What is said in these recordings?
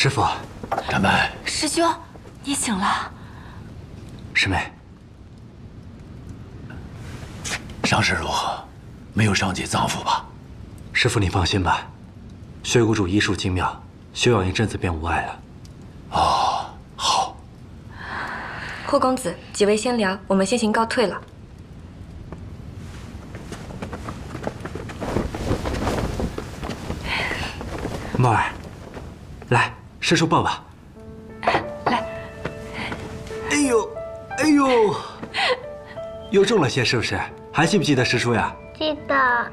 师傅，展白，师兄，你醒了。师妹，伤势如何？没有伤及脏腑吧？师傅，你放心吧，薛谷主医术精妙，休养一阵子便无碍了。哦，好。霍公子，几位先聊，我们先行告退了。墨儿，来，师叔抱抱。来。哎呦，哎呦，又重了些是不是？还记不记得师叔呀？记得。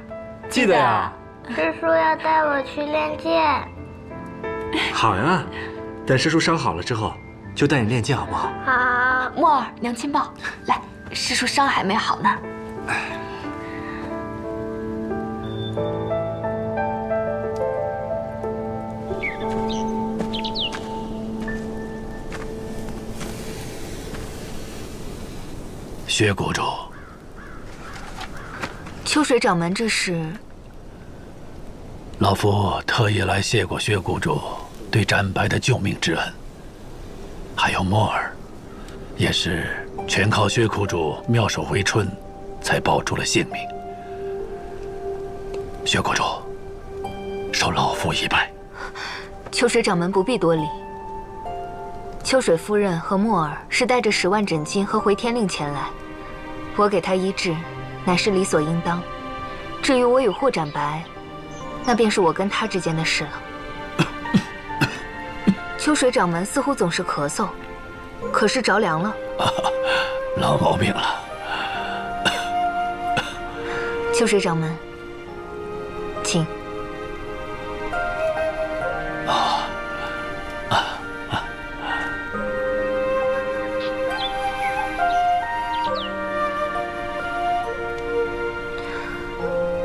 记得呀。师叔要带我去练剑。好呀，等师叔伤好了之后，就带你练剑，好不好？好。墨儿，娘亲抱。来，师叔伤还没好呢。薛谷主，秋水掌门，这是？老夫特意来谢过薛谷主对展白的救命之恩，还有墨儿，也是全靠薛苦主妙手回春，才保住了性命。薛谷主，受老夫一拜。秋水掌门不必多礼。秋水夫人和墨儿是带着10万诊金和回天令前来，我给她医治，乃是理所应当。至于我与霍展白，那便是我跟他之间的事了。秋水掌门似乎总是咳嗽，可是着凉了。老毛病了。秋水掌门，请。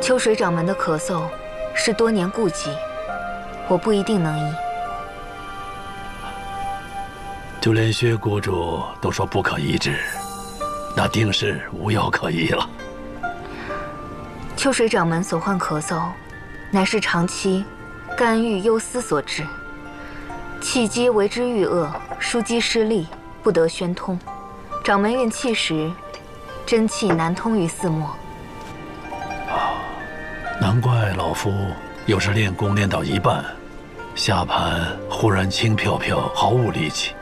秋水掌门的咳嗽是多年痼疾，我不一定能医。就连薛谷主都说不可医治，那定是无药可医了。秋水掌门所患咳嗽，乃是长期肝郁忧思所致，气机为之郁恶，枢机失利，不得宣通。掌门运气时，真气难通于四末。难怪老夫有时练功练到一半，下盘忽然轻飘飘，毫无力气。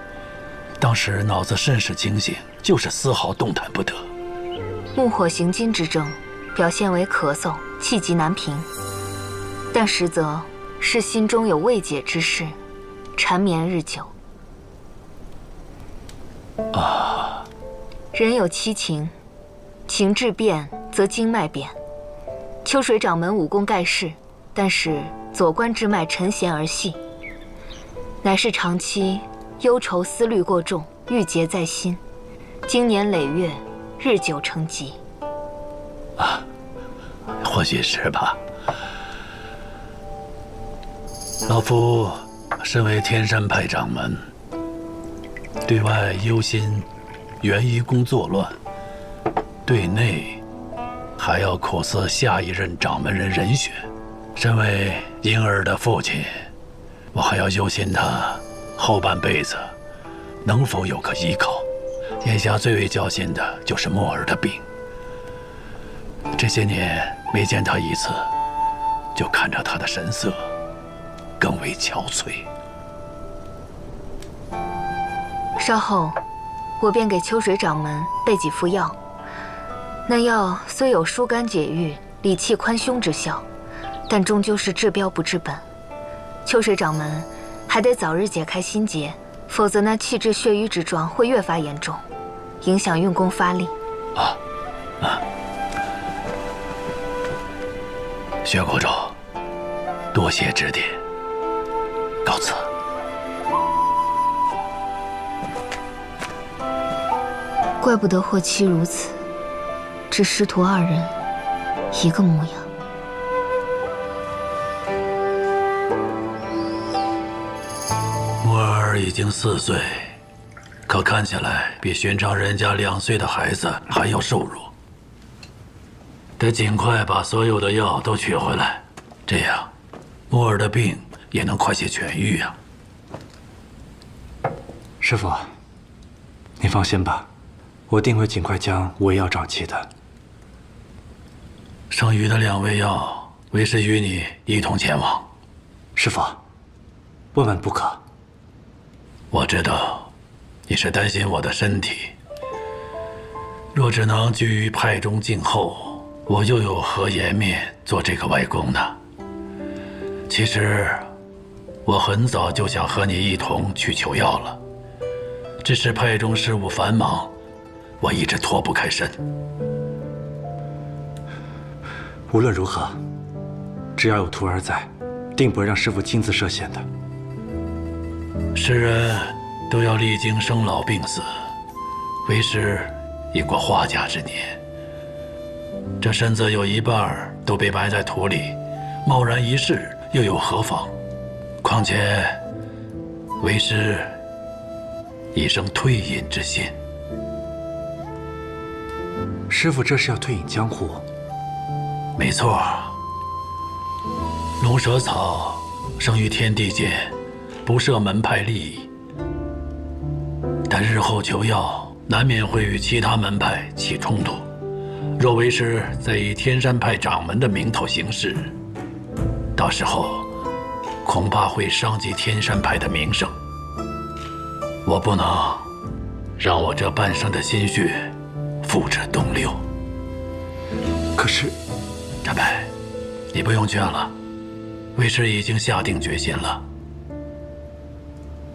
当时脑子甚是清醒，就是丝毫动弹不得。木火行金之症，表现为咳嗽、气急难平，但实则是心中有未解之事，缠绵日久。人有七情，情志变则经脉变。秋水掌门武功盖世，但是左关之脉沉弦而细，乃是长期忧愁思虑过重，郁结在心，经年累月，日久成疾。或许是吧。老夫身为天山派掌门，对外忧心元一宫作乱，对内还要苦思下一任掌门人人选。身为婴儿的父亲，我还要忧心他后半辈子能否有个依靠。眼下最为焦心的就是墨儿的病。这些年没见他一次，就看着他的神色更为憔悴。稍后，我便给秋水掌门备几副药。那药虽有疏肝解郁、理气宽胸之效，但终究是治标不治本。秋水掌门还得早日解开心结，否则那气滞血瘀之状会越发严重，影响运功发力。薛谷主，多谢指点，告辞。怪不得霍七如此，只师徒2人一个模样。墨儿已经4岁，可看起来比寻常人家2岁的孩子还要瘦弱。得尽快把所有的药都取回来，这样墨儿的病也能快些痊愈啊。师傅，您放心吧，我定会尽快将五味药找齐的。剩余的2味药，为师与你一同前往。师傅，万万不可。我知道，你是担心我的身体。若只能居于派中静候，我又有何颜面做这个外公呢？其实，我很早就想和你一同去求药了，只是派中事务繁忙，我一直脱不开身。无论如何，只要有徒儿在，定不会让师傅亲自涉险的。世人都要历经生老病死，为师已过花甲之年，这身子有一半都被埋在土里，贸然一试又有何妨？况且，为师已生退隐之心。师傅这是要退隐江湖？没错，龙蛇草生于天地间，不涉门派利益，但日后求药难免会与其他门派起冲突。若为师再以天山派掌门的名头行事，到时候恐怕会伤及天山派的名声。我不能让我这半生的心血付之东流。可是，展白，你不用劝了，为师已经下定决心了。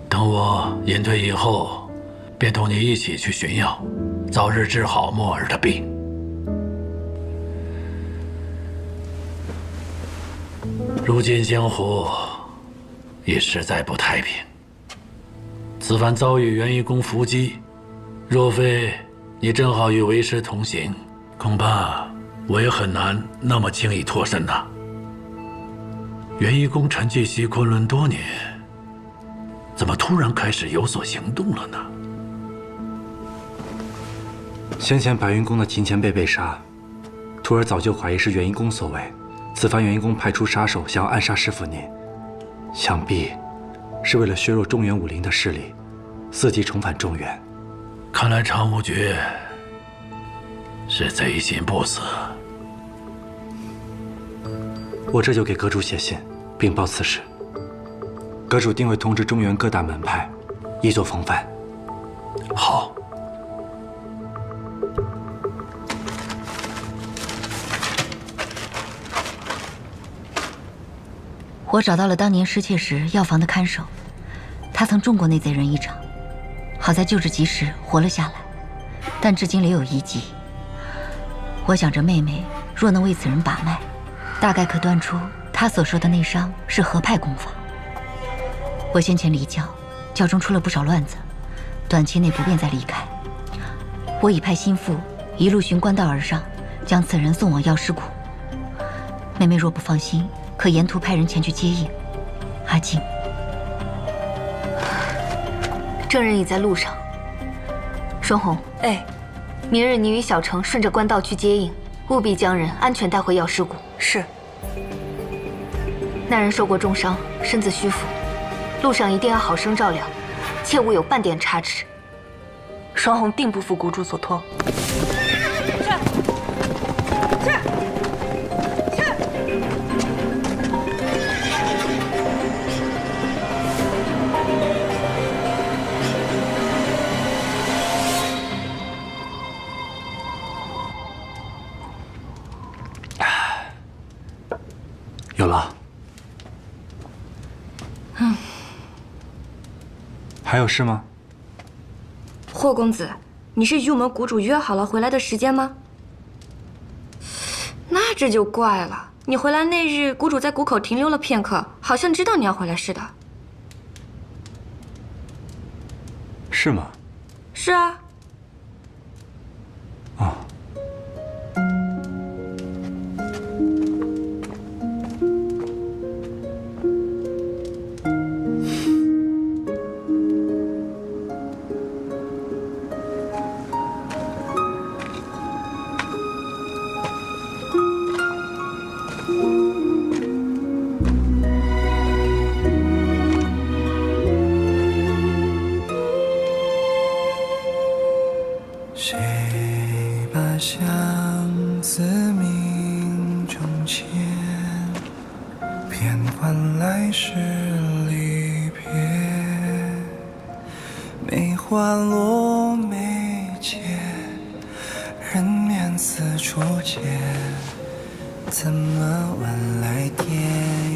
等我隐退以后，便同你一起去寻药，早日治好墨儿的病。如今江湖也实在不太平，此番遭遇元一公伏击，若非你正好与为师同行，恐怕我也很难那么轻易脱身呐。元一公沉寂西昆仑多年，怎么突然开始有所行动了呢？先前白云宫的秦前辈被杀，徒儿早就怀疑是元一公所为。此番元一公派出杀手想要暗杀师傅您，想必是为了削弱中原武林的势力，伺机重返中原。看来常无绝是贼心不死。我这就给阁主写信禀报此事，阁主定会通知中原各大门派，以作风范。好。我找到了当年失窃时药房的看守，他曾中过那贼人一掌，好在救治及时，活了下来，但至今留有遗疾。我想着妹妹若能为此人把脉，大概可断出他所说的内伤是何派功法。我先前离教，教中出了不少乱子，短期内不便再离开。我已派心腹一路循官道而上，将此人送往药师谷。妹妹若不放心，可沿途派人前去接应。阿静，证人已在路上。双红，哎，明日你与小程顺着官道去接应，务必将人安全带回药师谷。是。那人受过重伤，身子虚浮，路上一定要好生照料，切勿有半点差池。双红定不负谷主所托。有了。还有事吗？霍公子，你是与我们谷主约好了回来的时间吗？那这就怪了。你回来那日，谷主在谷口停留了片刻，好像知道你要回来似的。是吗？是啊。哦。换来是离别，梅花落眉间，人面四处见，怎么晚来天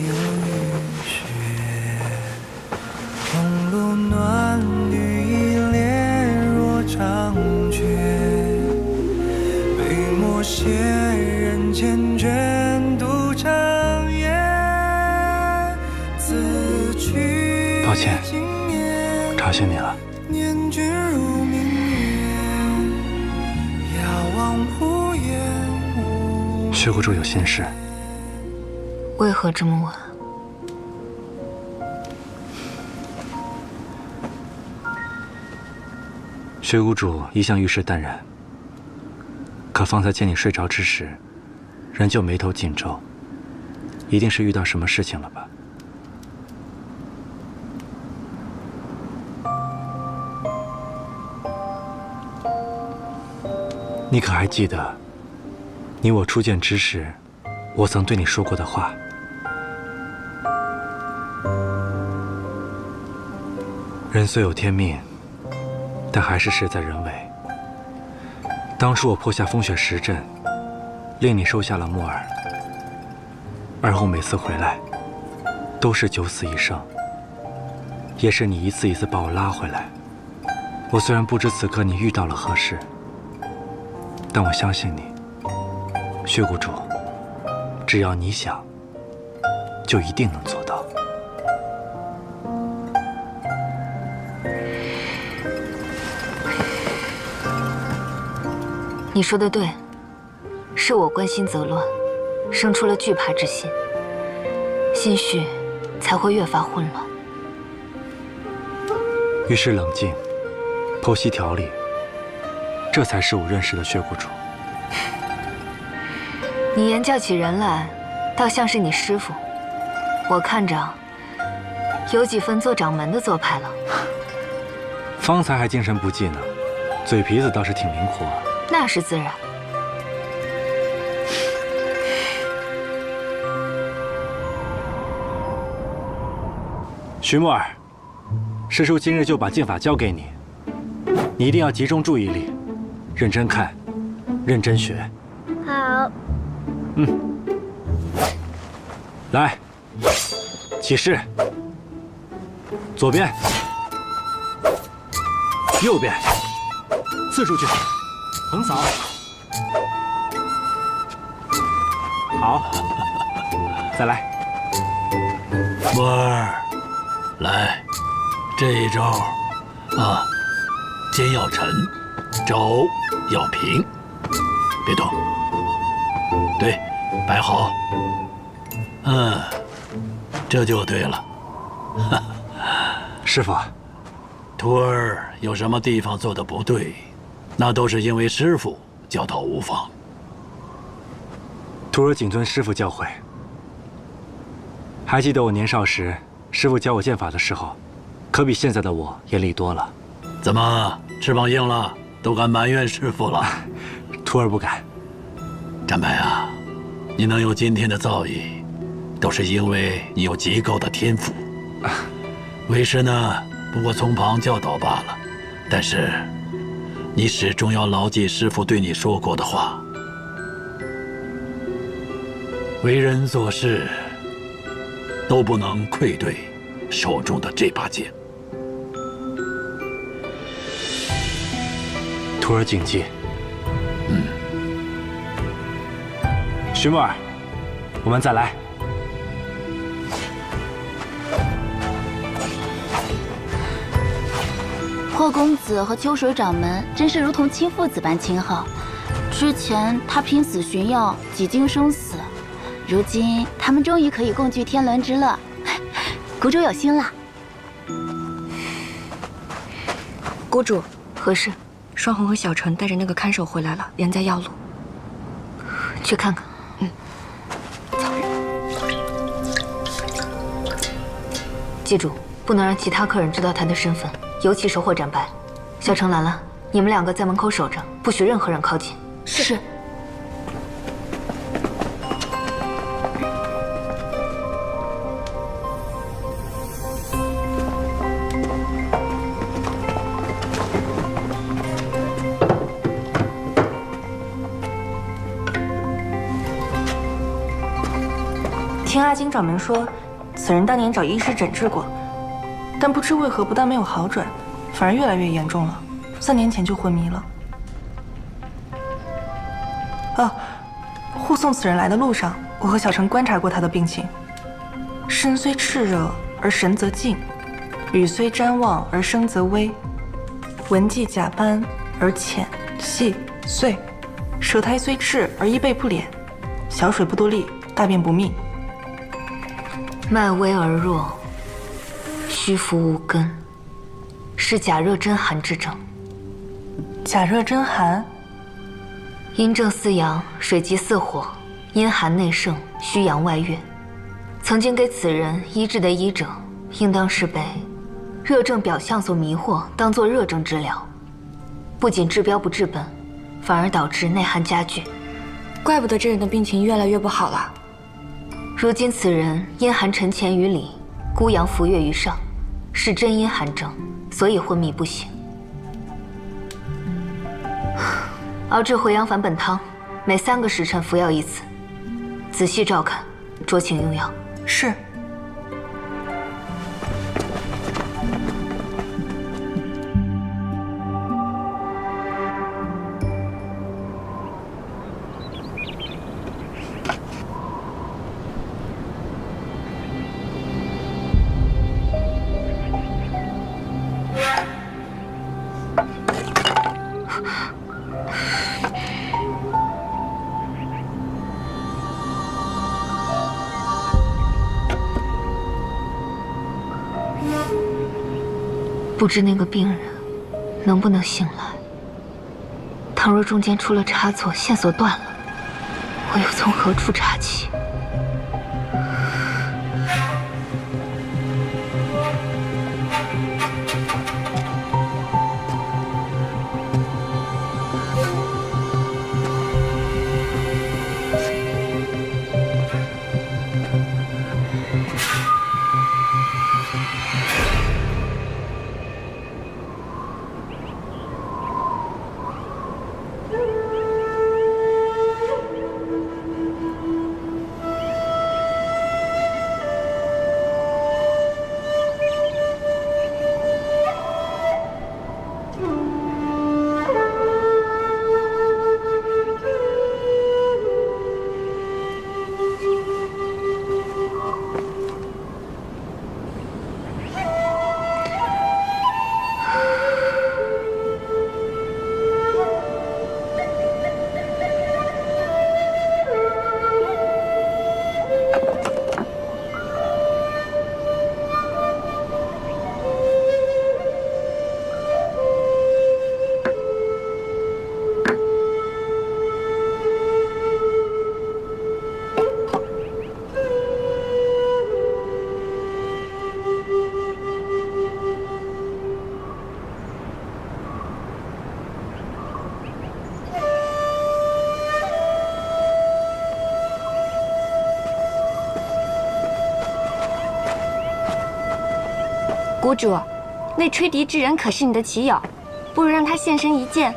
有雨雪？红炉暖玉一帘若长诀，笔墨写人间卷，独长夜。自去抱歉吵醒你了。念君如明月，遥望无言。薛谷主有心事，为何这么晚？薛谷主一向遇事淡然，可方才见你睡着之时，仍旧眉头紧皱，一定是遇到什么事情了吧？你可还记得，你我初见之时，我曾对你说过的话？人虽有天命，但还是事在人为。当初我破下风雪石阵，令你收下了木耳，而后每次回来，都是九死一生，也是你一次一次把我拉回来。我虽然不知此刻你遇到了何事，但我相信你，薛谷主，只要你想，就一定能做到。你说的对，是我关心则乱，生出了惧怕之心，心绪才会越发混乱。遇事冷静，剖析条理，这才是我认识的薛谷主。你言叫起人来，倒像是你师父，我看着有几分做掌门的做派了。方才还精神不济呢，嘴皮子倒是挺灵活啊。那是自然。徐木耳，师叔今日就把剑法交给你，你一定要集中注意力，认真看，认真学。好。来，起势，左边，右边，刺出去，横扫。好，再来。木儿，来，这一招啊，肩要沉，肘要平，别动。对，摆好。这就对了。师傅，徒儿有什么地方做的不对，那都是因为师傅教导无方。徒儿谨遵师傅教诲。还记得我年少时，师傅教我剑法的时候，可比现在的我严厉多了。怎么翅膀硬了，都敢埋怨师傅了？徒儿不敢。展白啊，你能有今天的造诣，都是因为你有极高的天赋。为师呢，不过从旁教导罢了。但是，你始终要牢记师傅对你说过的话：为人做事，都不能愧对手中的这把剑。徒儿谨记。徐木耳，我们再来。霍公子和秋水掌门真是如同亲父子般亲厚。之前他拼死寻药，几经生死，如今他们终于可以共聚天伦之乐。谷主有心了。谷主，何事？双红和小陈带着那个看守回来了，人在药路。去看看。记住，不能让其他客人知道他的身份，尤其是霍展白。小程、兰兰，你们两个在门口守着，不许任何人靠近。是。听阿金掌门说，此人当年找医师诊治过，但不知为何不但没有好转，反而越来越严重了。3年前就昏迷了。哦，护送此人来的路上，我和小陈观察过他的病情。身虽炽热而神则静，羽虽瞻望而声则微，纹迹甲斑而浅细碎，舌苔虽赤而衣背不敛，小水不多沥，大便不密，脉微而弱，虚浮无根，是甲热真寒之症。甲热真寒，阴正司阳，水极似火，阴寒内盛，虚阳外越。曾经给此人医治的医者，应当是被热症表象所迷惑，当作热症治疗，不仅治标不治本，反而导致内寒加剧。怪不得这人的病情越来越不好了。如今此人阴寒沉潜于里，孤阳浮跃于上，是真阴寒症，所以昏迷不醒。熬制回阳返本汤，每3个时辰服药1次，仔细照看，酌情用药。是。不知那个病人能不能醒来？倘若中间出了差错，线索断了，我又从何处查起？谷主，那吹笛之人可是你的棋友，不如让他现身一见。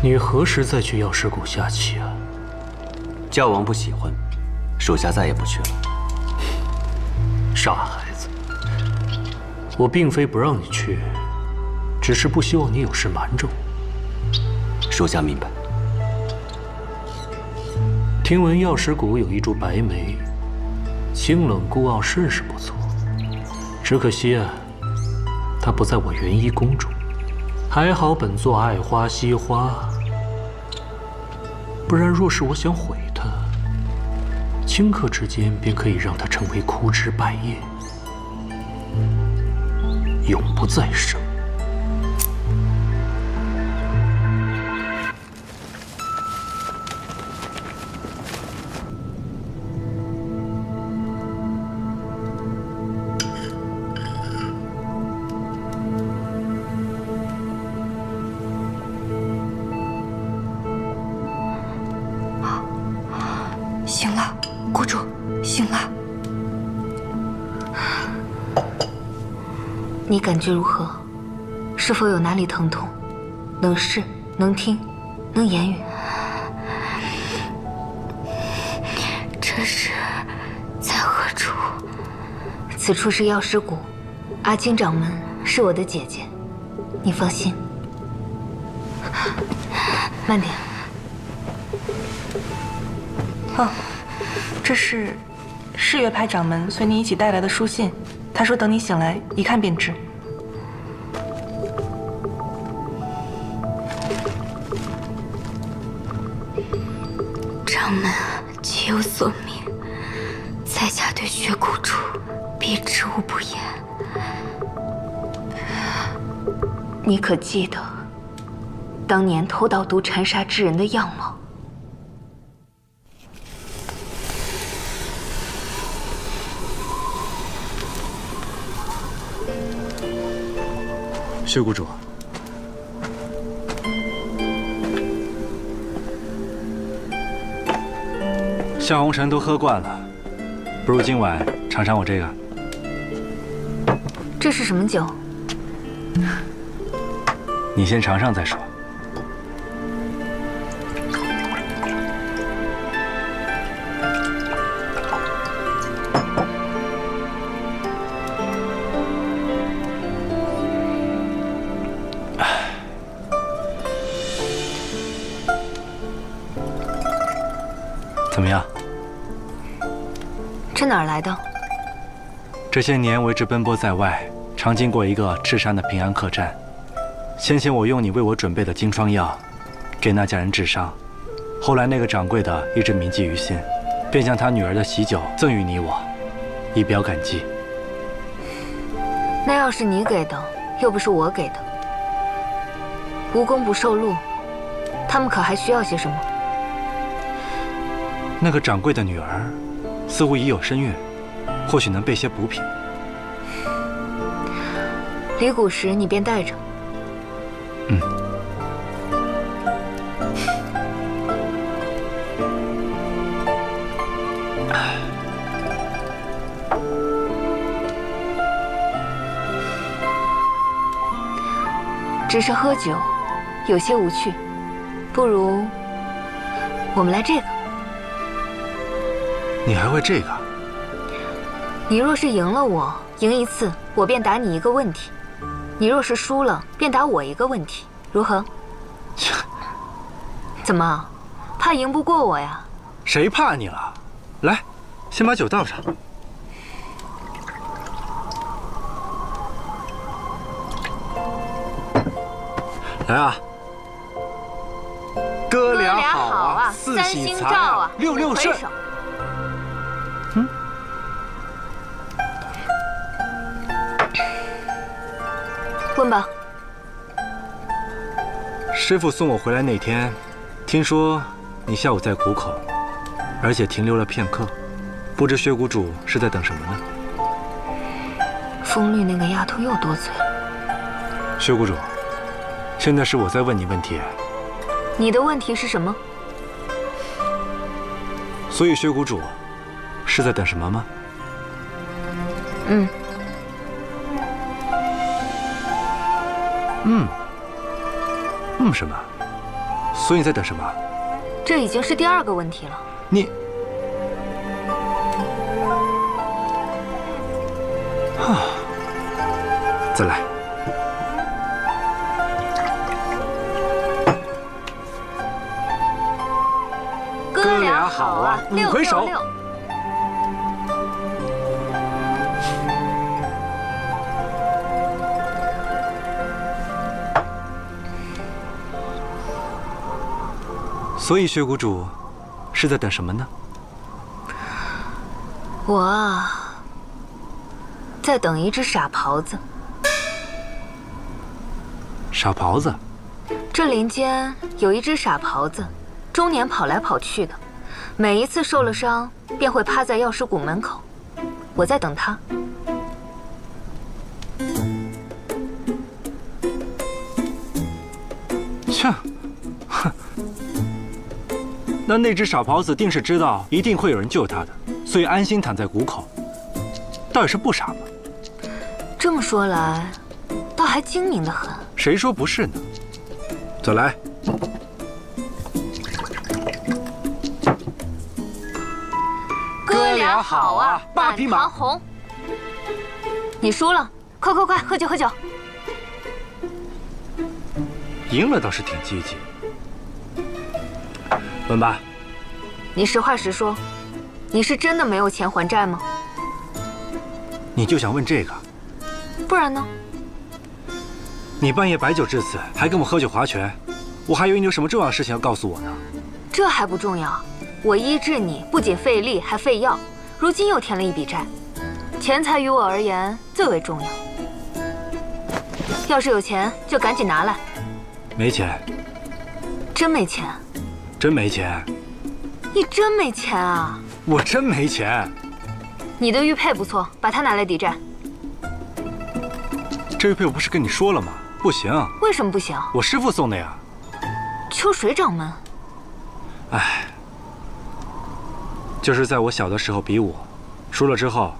你何时再去药师谷下棋啊？教王不喜欢，属下再也不去了。傻孩子，我并非不让你去，只是不希望你有事瞒着我。属下明白。听闻药师谷有一株白梅，清冷孤傲，甚是不错。只可惜啊，它不在我元一宫中。还好本座爱花惜花，不然若是我想毁它，顷刻之间便可以让它成为枯枝败叶，永不再生。醒了，谷主，醒了。你感觉如何？是否有哪里疼痛？能视，能听，能言语？这是在何处？此处是药师谷，阿青掌门是我的姐姐，你放心。慢点。哦，这是世月派掌门随你一起带来的书信，他说等你醒来一看便知。掌门皆有所命，在下对血谷主必知无不言。你可记得当年偷盗毒缠杀之人的样貌？血谷主，夏红尘都喝惯了，不如今晚尝尝我这个。这是什么酒？你先尝尝再说。怎么样？这哪儿来的？这些年为之奔波在外，常经过一个赤山的平安客栈。先前我用你为我准备的金疮药，给那家人治伤。后来那个掌柜的一直铭记于心，便将他女儿的喜酒赠予你我，以表感激。那要是你给的，又不是我给的，无功不受禄，他们可还需要些什么？那个掌柜的女儿，似乎已有身孕，或许能备些补品。离谷时你便带着。嗯。只是喝酒，有些无趣，不如我们来这个。你还会这个？你若是赢了我，赢一次，我便答你一个问题；你若是输了，便答我一个问题，如何？怎么，怕赢不过我呀？谁怕你了？来，先把酒倒上。来啊！哥俩好啊，四喜财啊，六六顺。问吧。师傅送我回来那天，听说你下午在谷口，而且停留了片刻，不知血谷主是在等什么呢？风律那个丫头又多嘴了。血谷主，现在是我在问你问题。你的问题是什么？所以血谷主是在等什么吗？什么？所以你在等什么？这已经是第二个问题了。你再来。哥俩好啊，五魁首。所以血谷主是在等什么呢？我啊，在等一只傻狍子。傻狍子？这林间有一只傻狍子，终年跑来跑去的，每一次受了伤便会趴在药师谷门口。我在等他。切，哼。那只傻狍子定是知道一定会有人救他的，所以安心躺在谷口。倒也是不傻嘛。这么说来，倒还精明得很。谁说不是呢？走来。哥俩好啊，半堂红。你输了，快快快，喝酒喝酒。赢了倒是挺积极。问吧，你实话实说，你是真的没有钱还债吗？你就想问这个？不然呢？你半夜摆酒至此，还跟我喝酒划拳，我还以为你有什么重要的事情要告诉我呢。这还不重要，我医治你不仅费力还费药，如今又添了一笔债，钱财于我而言最为重要。要是有钱，就赶紧拿来。没钱。真没钱？真没钱。你真没钱啊？我真没钱。你的玉佩不错，把它拿来抵债。这玉佩我不是跟你说了吗？不行。为什么不行？我师父送的呀。秋水掌门。唉，就是在我小的时候比武，输了之后，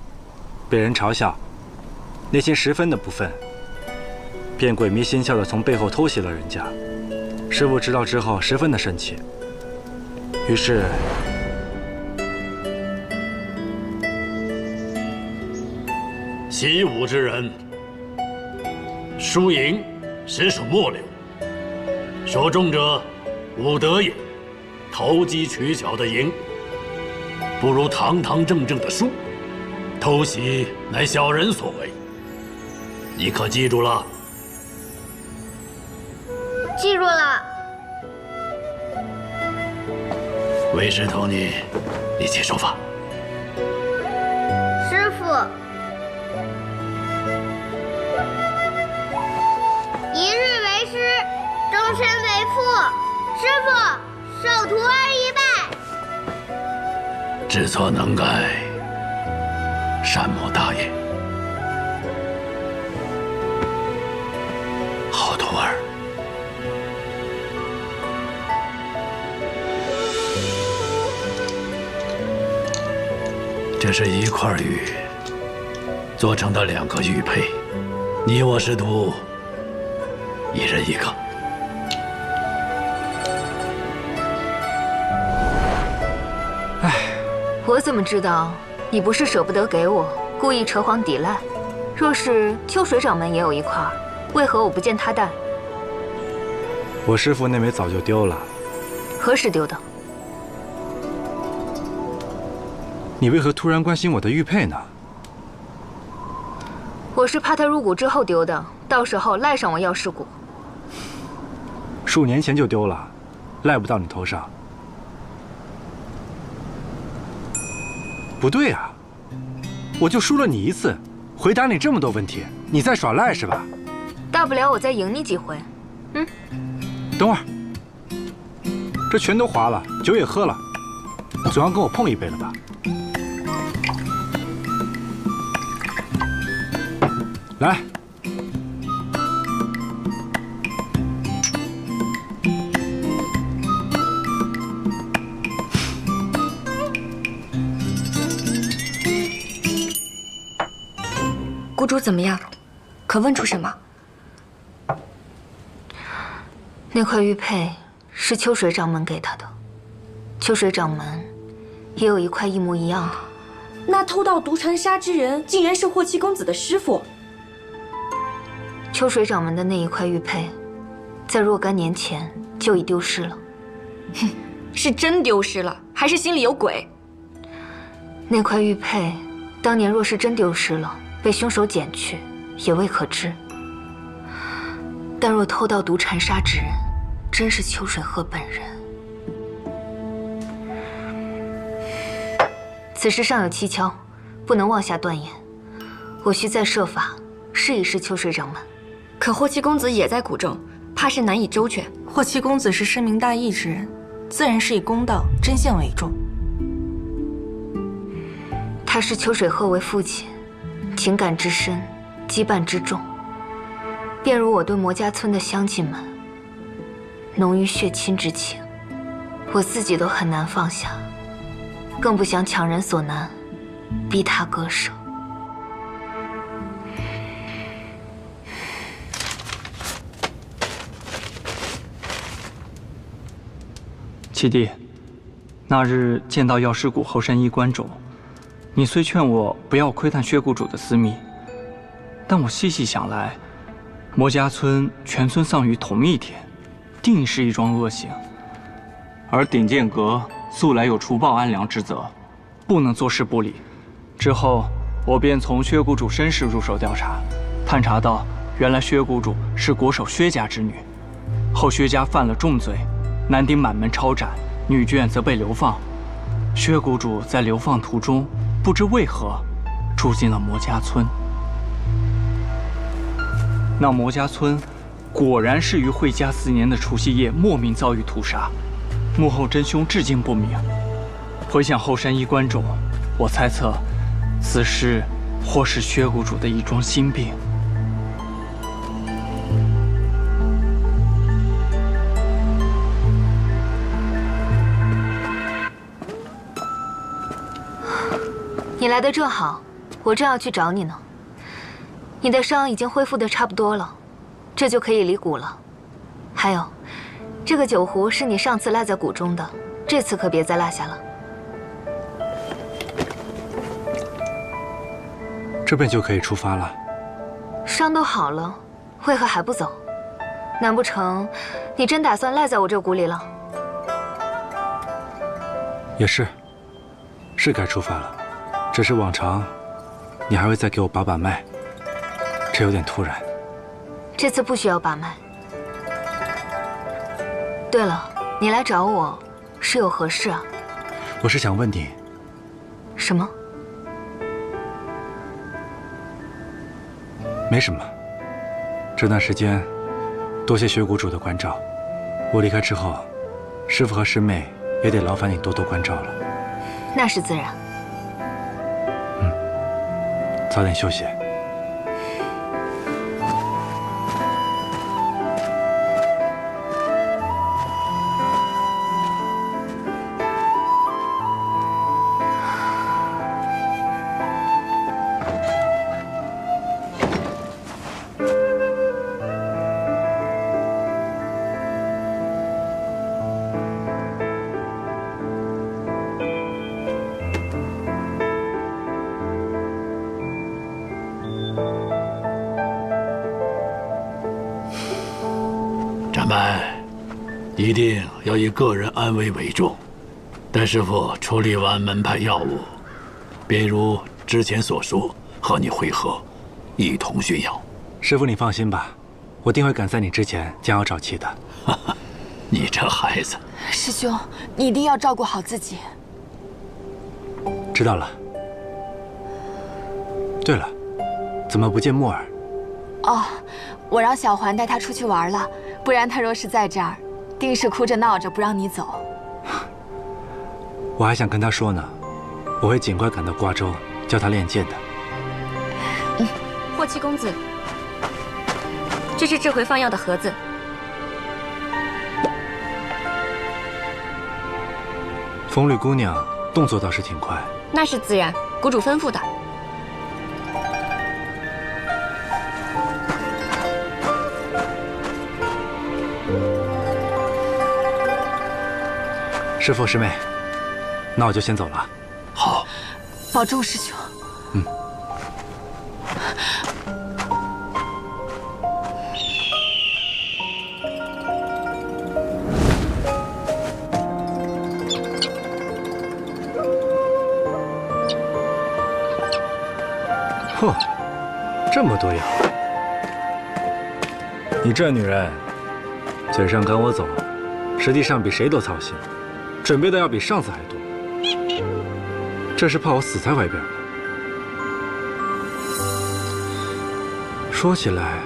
被人嘲笑，内心十分的不忿，便鬼迷心窍的从背后偷袭了人家。师父知道之后十分的生气，于是习武之人，输赢实属末流，所中者武德也，投机取巧的赢，不如堂堂正正的输。偷袭乃小人所为，你可记住了？记住了。为师投你，你且说法。师父，一日为师，终身为父。师父，受徒儿一拜。知错能改，善莫大焉。好徒儿。这是一块玉做成的2个玉佩，你我师徒一人一个。我怎么知道你不是舍不得给我，故意扯谎抵赖？若是秋水掌门也有一块，为何我不见他带？我师父那枚早就丢了。何时丢的？你为何突然关心我的玉佩呢？我是怕他入谷之后丢的，到时候赖上我药师谷。数年前就丢了，赖不到你头上。不对啊，我就输了你一次，回答你这么多问题，你在耍赖是吧？大不了我再赢你几回。等会儿，这拳都划了，酒也喝了，总要跟我碰一杯了吧？来，谷主怎么样？可问出什么？那块玉佩是秋水掌门给他的，秋水掌门也有一块一模一样的。那偷盗毒禅砂之人，竟然是霍七公子的师傅。秋水掌门的那一块玉佩，在若干年前就已丢失了。哼，是真丢失了，还是心里有鬼？那块玉佩，当年若是真丢失了，被凶手捡去，也未可知。但若偷盗毒禅砂之人，真是秋水鹤本人，此事尚有蹊跷，不能妄下断言。我需再设法试一试秋水掌门。可霍七公子也在谷中，怕是难以周全。霍七公子是深明大义之人，自然是以公道针线为重。他视秋水鹤为父亲，情感之深，羁绊之重，便如我对魔家村的乡亲们，浓于血亲之情。我自己都很难放下，更不想强人所难，逼他割舍。七弟，那日见到药师谷后山医关中，你虽劝我不要窥探薛谷主的私密，但我细细想来，魔家村全村丧于同一天，定是一桩恶行。而鼎剑阁素来有除暴安良之责，不能坐视不理。之后，我便从薛谷主身世入手调查，探查到原来薛谷主是国手薛家之女，后薛家犯了重罪。男丁满门抄斩，女眷则被流放。薛谷主在流放途中，不知为何住进了魔家村。那魔家村果然是于惠嘉4年的除夕夜莫名遭遇屠杀，幕后真凶至今不明。回想后山医关中，我猜测此事或是薛谷主的一桩心病。你来的正好，我正要去找你呢。你的伤已经恢复得差不多了，这就可以离谷了。还有，这个酒壶是你上次落在谷中的，这次可别再落下了。这边就可以出发了。伤都好了，为何还不走？难不成你真打算赖在我这谷里了？也是，是该出发了。只是往常，你还会再给我把把脉，这有点突然。这次不需要把脉。对了，你来找我是有何事啊？我是想问你，什么？没什么。这段时间，多谢薛谷主的关照。我离开之后，师父和师妹也得劳烦你多多关照了。那是自然。早点休息。展白，一定要以个人安危为重。待师傅处理完门派药物，便如之前所说，和你会合，一同寻药。师父，你放心吧，我定会赶在你之前将药找齐的。你这孩子，师兄，你一定要照顾好自己。知道了。对了，怎么不见墨儿？哦，我让小环带他出去玩了，不然他若是在这儿，定是哭着闹着不让你走。我还想跟他说呢，我会尽快赶到瓜州，教他练剑的。霍七公子，这是这回放药的盒子。风绿姑娘动作倒是挺快。那是自然，谷主吩咐的。师父师妹，那我就先走了。好，保重，师兄。嚯，这么多药！你这女人，嘴上赶我走，实际上比谁都操心，准备的要比上次还多。这是怕我死在外边吗？说起来，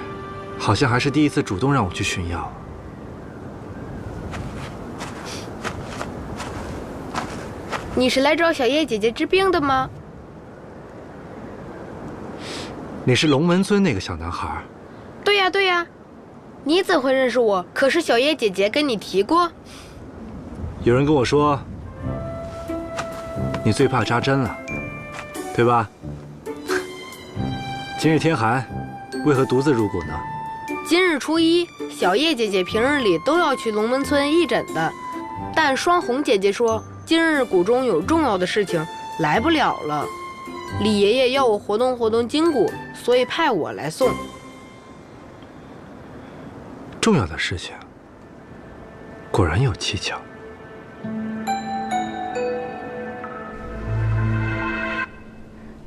好像还是第一次主动让我去寻药。你是来找小叶姐姐治病的吗？你是龙门村那个小男孩？对呀，对呀。你怎会认识我？可是小叶姐姐跟你提过。有人跟我说，你最怕扎针了，对吧？今日天寒，为何独自入谷呢？今日初一，小叶姐姐平日里都要去龙门村义诊的，但双红姐姐说今日谷中有重要的事情，来不了了。李爷爷要我活动活动筋骨，所以派我来送。重要的事情，果然有蹊跷。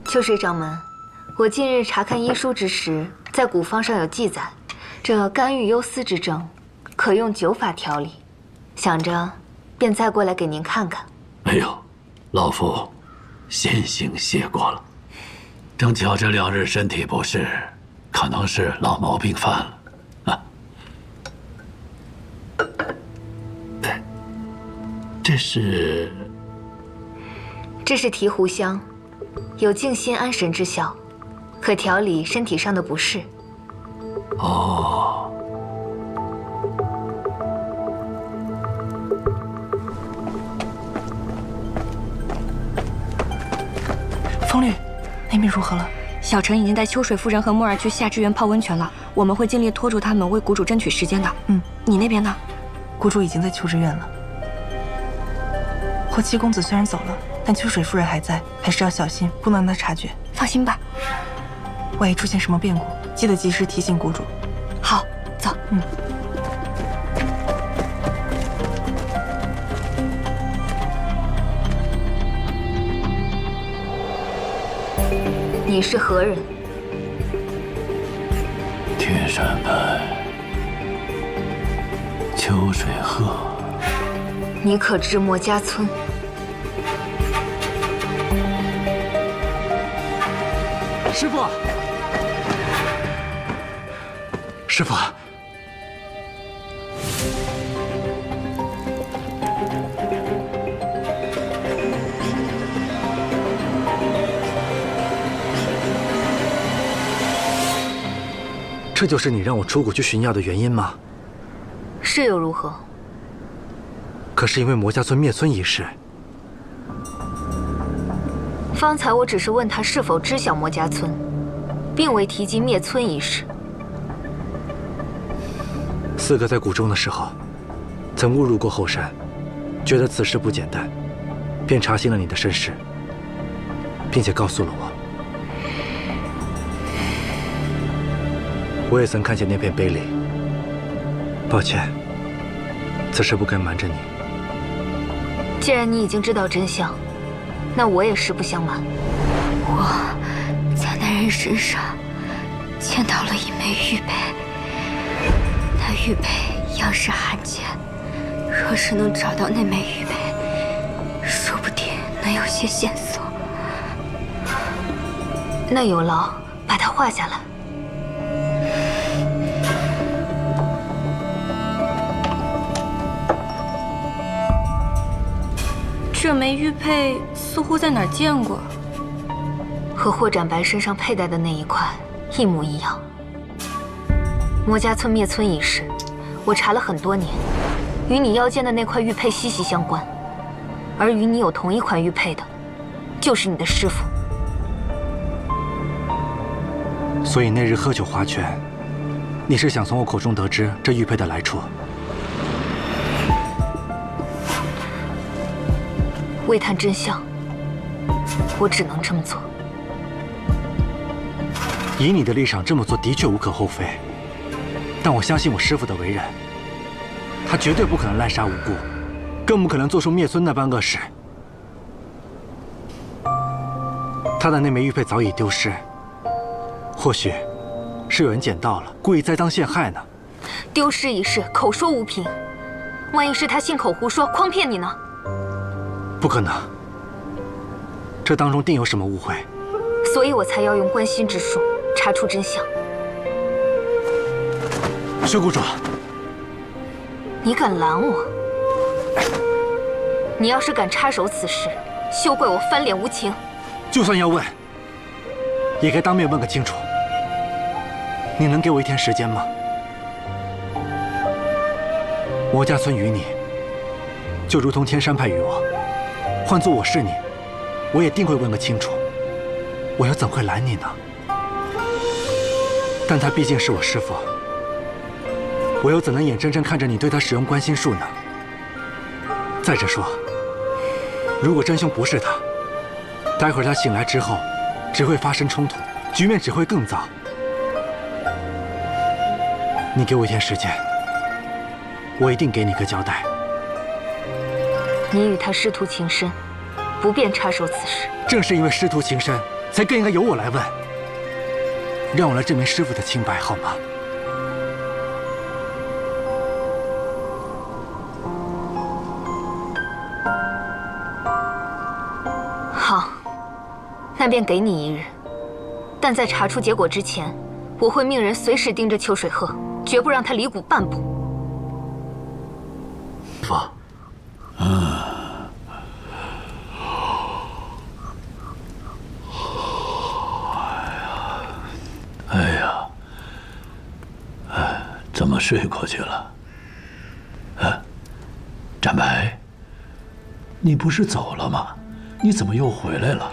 秋水掌门，我近日查看医书之时，在古方上有记载，这肝郁忧思之症，可用9法调理。想着，便再过来给您看看。哎呦，老夫先行谢过了。正巧这2日身体不适，可能是老毛病犯了啊。这是醍醐香，有静心安神之效，可调理身体上的不适。哦，风律，那边如何了？小陈已经带秋水夫人和木儿去夏之园泡温泉了，我们会尽力拖住他们，为谷主争取时间的。你那边呢？谷主已经在秋之院了。霍七公子虽然走了，但秋水夫人还在，还是要小心，不能让她察觉。放心吧，万一出现什么变故，记得及时提醒谷主。好，走。你是何人？天山派秋水鹤。你可知墨家村？师父，师父，这就是你让我出谷去寻药的原因吗？是又如何？可是因为魔家村灭村一事。方才我只是问他是否知晓魔家村，并未提及灭村一事。四哥在谷中的时候，曾误入过后山，觉得此事不简单，便查询了你的身世，并且告诉了我。我也曾看见那片碑里。抱歉，此事不该瞒着你。既然你已经知道真相，那我也实不相瞒。我在那人身上见到了一枚玉佩，那玉佩样式罕见，若是能找到那枚玉佩，说不定能有些线索。那有劳把它画下来。这枚玉佩似乎在哪儿见过，和霍展白身上佩戴的那一块一模一样。魔家村灭村一事，我查了很多年，与你腰间的那块玉佩息息相关，而与你有同一款玉佩的，就是你的师父。所以那日喝酒划拳，你是想从我口中得知这玉佩的来处？为探真相，我只能这么做。以你的立场这么做的确无可厚非，但我相信我师父的为人，他绝对不可能滥杀无辜，更不可能做出灭村那般恶事。他的那枚玉佩早已丢失，或许是有人捡到了，故意栽赃陷害呢。丢失一事，口说无凭，万一是他信口胡说，诓骗你呢？不可能，这当中定有什么误会，所以我才要用观心之术查出真相。薛谷主，你敢拦我？你要是敢插手此事，休怪我翻脸无情。就算要问，也该当面问个清楚。你能给我1天时间吗？魔家村与你就如同天山派与我，换做我是你，我也定会问个清楚。我又怎会拦你呢？但他毕竟是我师父，我又怎能眼睁睁看着你对他使用观心术呢？再者说，如果真凶不是他，待会儿他醒来之后，只会发生冲突，局面只会更糟。你给我1天时间，我一定给你个交代。你与他师徒情深，不便插手此事。正是因为师徒情深，才更应该由我来问。让我来证明师父的清白，好吗？好，那便给你1日。但在查出结果之前，我会命人随时盯着秋水鹤，绝不让他离谷半步。父。怎么睡过去了？展白，你不是走了吗？你怎么又回来了？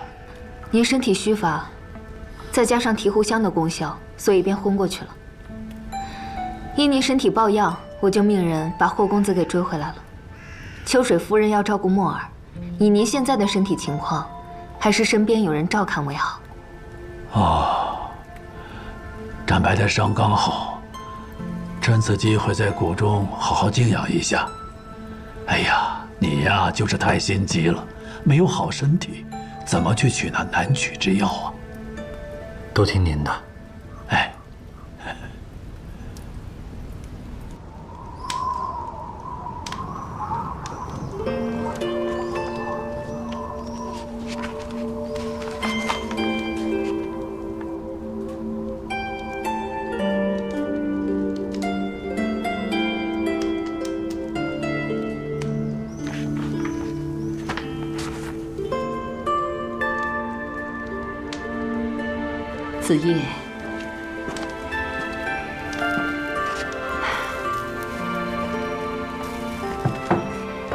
您身体虚乏，再加上提壶香的功效，所以便昏过去了。因您身体抱恙，我就命人把霍公子给追回来了。秋水夫人要照顾墨儿，以您现在的身体情况，还是身边有人照看为好。哦，展白的伤刚好。趁此机会在谷中好好静养一下。哎呀，你呀就是太心急了，没有好身体，怎么去取那难取之药啊？都听您的。哎。子夜，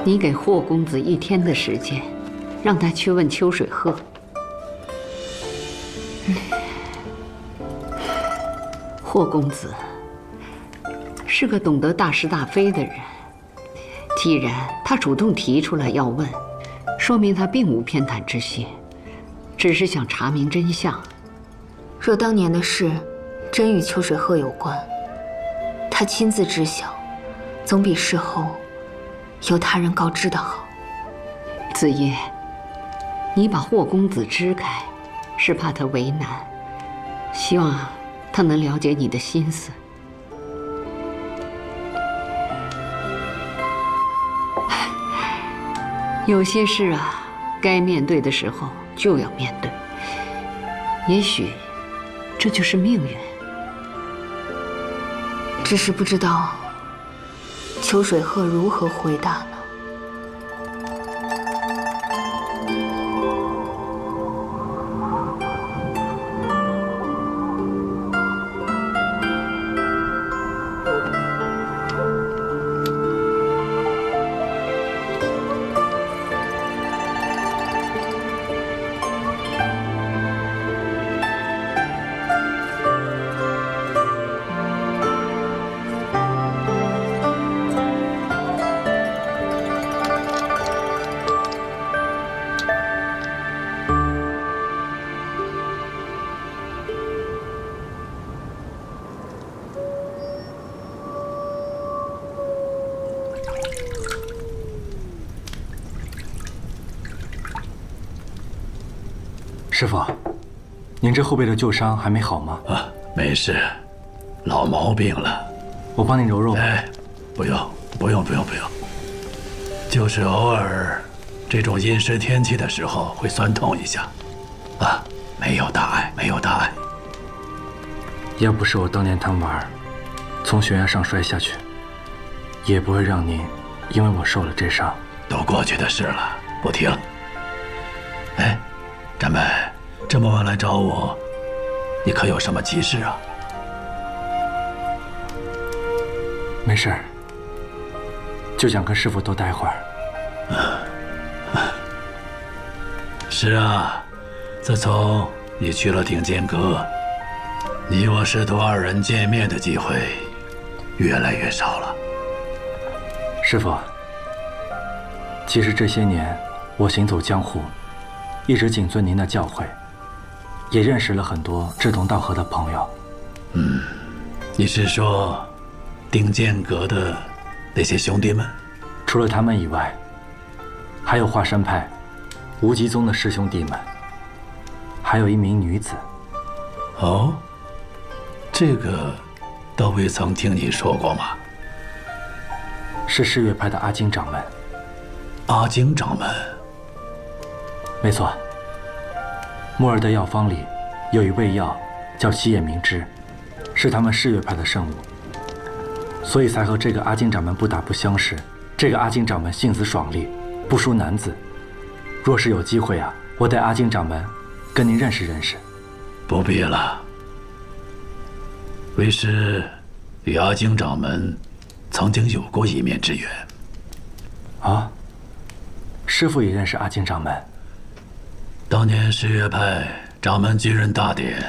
你给霍公子1天的时间，让他去问秋水鹤。霍公子是个懂得大是大非的人，既然他主动提出来要问，说明他并无偏袒之心，只是想查明真相。若当年的事真与秋水鹤有关，他亲自知晓，总比事后由他人告知的好。子夜，你把霍公子支开，是怕他为难，希望他能了解你的心思。有些事啊，该面对的时候就要面对，也许这就是命运。只是不知道秋水鹤如何回答呢？师傅，您这后背的旧伤还没好吗？啊，没事，老毛病了。我帮你揉揉吧。哎，不用，不用，不用，不用。就是偶尔这种阴湿天气的时候会酸痛一下，啊，没有大碍，没有大碍。要不是我当年贪玩，从悬崖上摔下去，也不会让您因为我受了这伤。都过去的事了，不提了。哎，展白，这么晚来找我，你可有什么急事啊？没事儿，就想跟师傅多待会儿。是啊，自从你去了顶剑阁，你我师徒二人见面的机会越来越少了。师父，其实这些年我行走江湖，一直谨遵您的教诲，也认识了很多志同道合的朋友。你是说顶剑阁的那些兄弟们？除了他们以外，还有华山派无极宗的师兄弟们，还有一名女子。哦，这个倒未曾听你说过嘛。是世月派的阿金掌门。阿金掌门？没错。木儿的药方里有一味药叫七叶明之，是他们世月派的圣物，所以才和这个阿金掌门不打不相识。这个阿金掌门性子爽利，不输男子。若是有机会啊，我带阿金掌门跟您认识认识。不必了。为师与阿金掌门曾经有过一面之缘。啊？师父也认识阿金掌门？当年世月派掌门继任大典，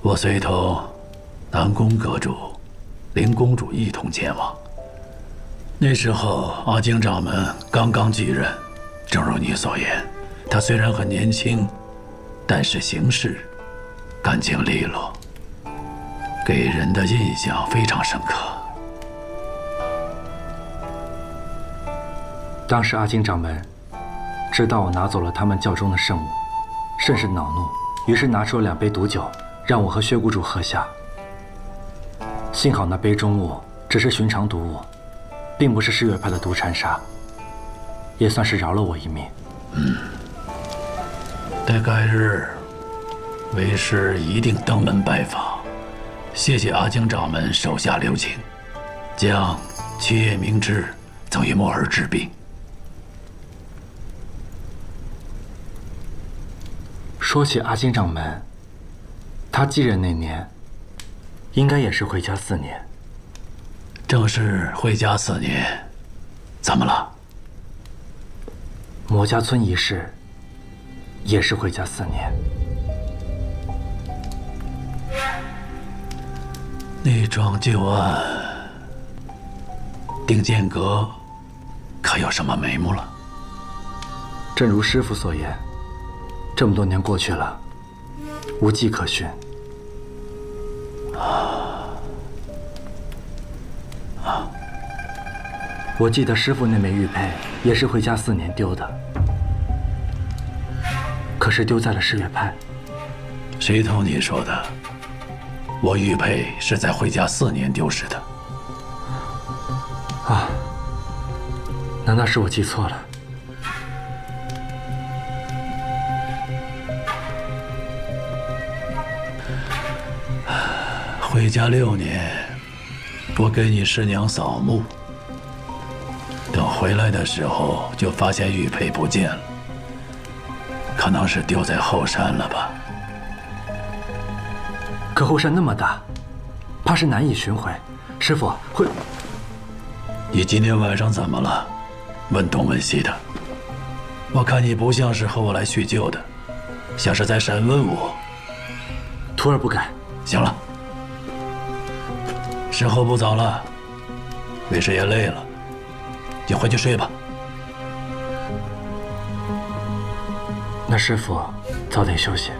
我随同南宫阁主、林公主一同前往。那时候阿金掌门刚刚继任，正如你所言，他虽然很年轻，但是行事干净利落，给人的印象非常深刻。当时阿金掌门知道我拿走了他们教中的圣物，甚是恼怒，于是拿出了2杯毒酒，让我和薛谷主喝下。幸好那杯中物只是寻常毒物，并不是世月派的毒禅砂，也算是饶了我一命。待改日，为师一定登门拜访。谢谢阿金掌门手下留情，将七叶明之赠与墨儿治病。说起阿金掌门，他继任那年，应该也是回家4年。正是回家4年，怎么了？魔家村一事，也是回家4年。那桩旧案，顶剑阁可有什么眉目了？正如师父所言，这么多年过去了，无迹可寻。我记得师父那枚玉佩也是回家4年丢的，可是丢在了世月派。谁同你说的？我玉佩是在回家4年丢失的。啊，难道是我记错了？回家6年，我给你师娘扫墓，等回来的时候就发现玉佩不见了，可能是丢在后山了吧。可后山那么大，怕是难以寻回。师父会……你今天晚上怎么了？问东问西的，我看你不像是和我来叙旧的，像是在审问我。徒儿不敢。行了，时候不早了，为师也累了，就回去睡吧。那师父早点休息。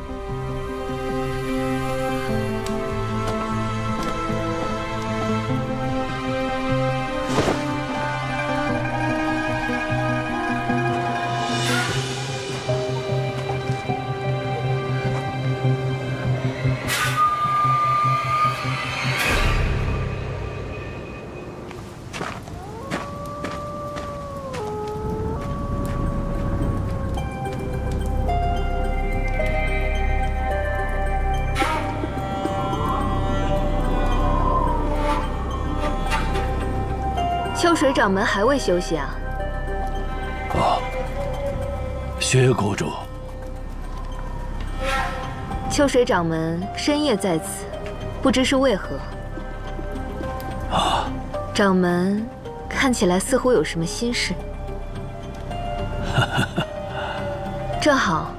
秋水掌门还未休息啊？哦，薛谷主。秋水掌门深夜在此，不知是为何？啊，掌门看起来似乎有什么心事。正好，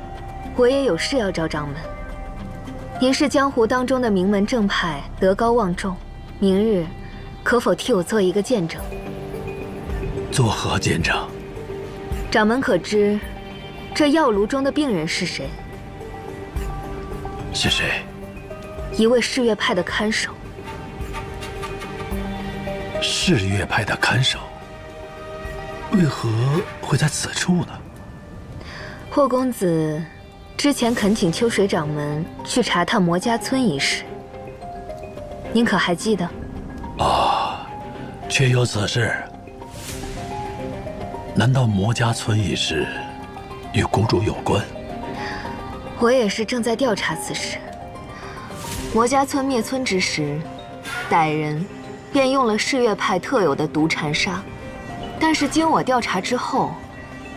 我也有事要找掌门。您是江湖当中的名门正派，德高望重，明日可否替我做一个见证？做何见证？掌门可知，这药炉中的病人是谁？是谁？一位世月派的看守。世月派的看守，为何会在此处呢？霍公子之前恳请秋水掌门去查探魔家村一事，您可还记得？确有此事。难道魔家村一事与谷主有关？我也是正在调查此事。魔家村灭村之时，歹人便用了世月派特有的毒禅砂，但是经我调查之后，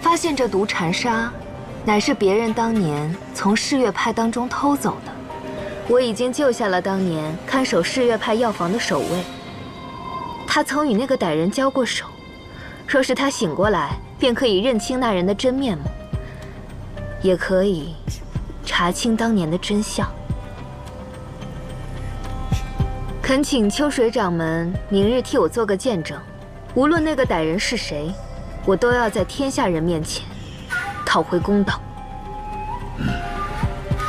发现这毒禅砂乃是别人当年从世月派当中偷走的。我已经救下了当年看守世月派药房的守卫，他曾与那个歹人交过手，若是他醒过来，便可以认清那人的真面目，也可以查清当年的真相。恳请秋水掌门明日替我做个见证，无论那个歹人是谁，我都要在天下人面前讨回公道。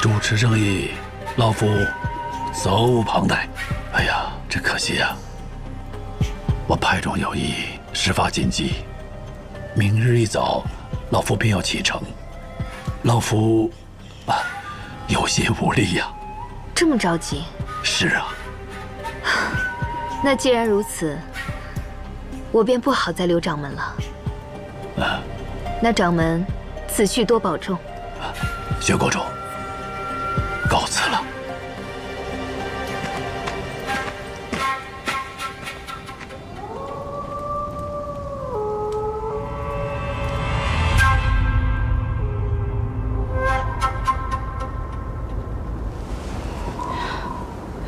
主持正义，老夫责无旁贷。哎呀，这可惜啊！我派中有异，事发紧急，明日一早，老夫便要启程。老夫有心无力呀。这么着急？是啊。那既然如此，我便不好再留掌门了。那掌门此去多保重。薛国主，告辞了。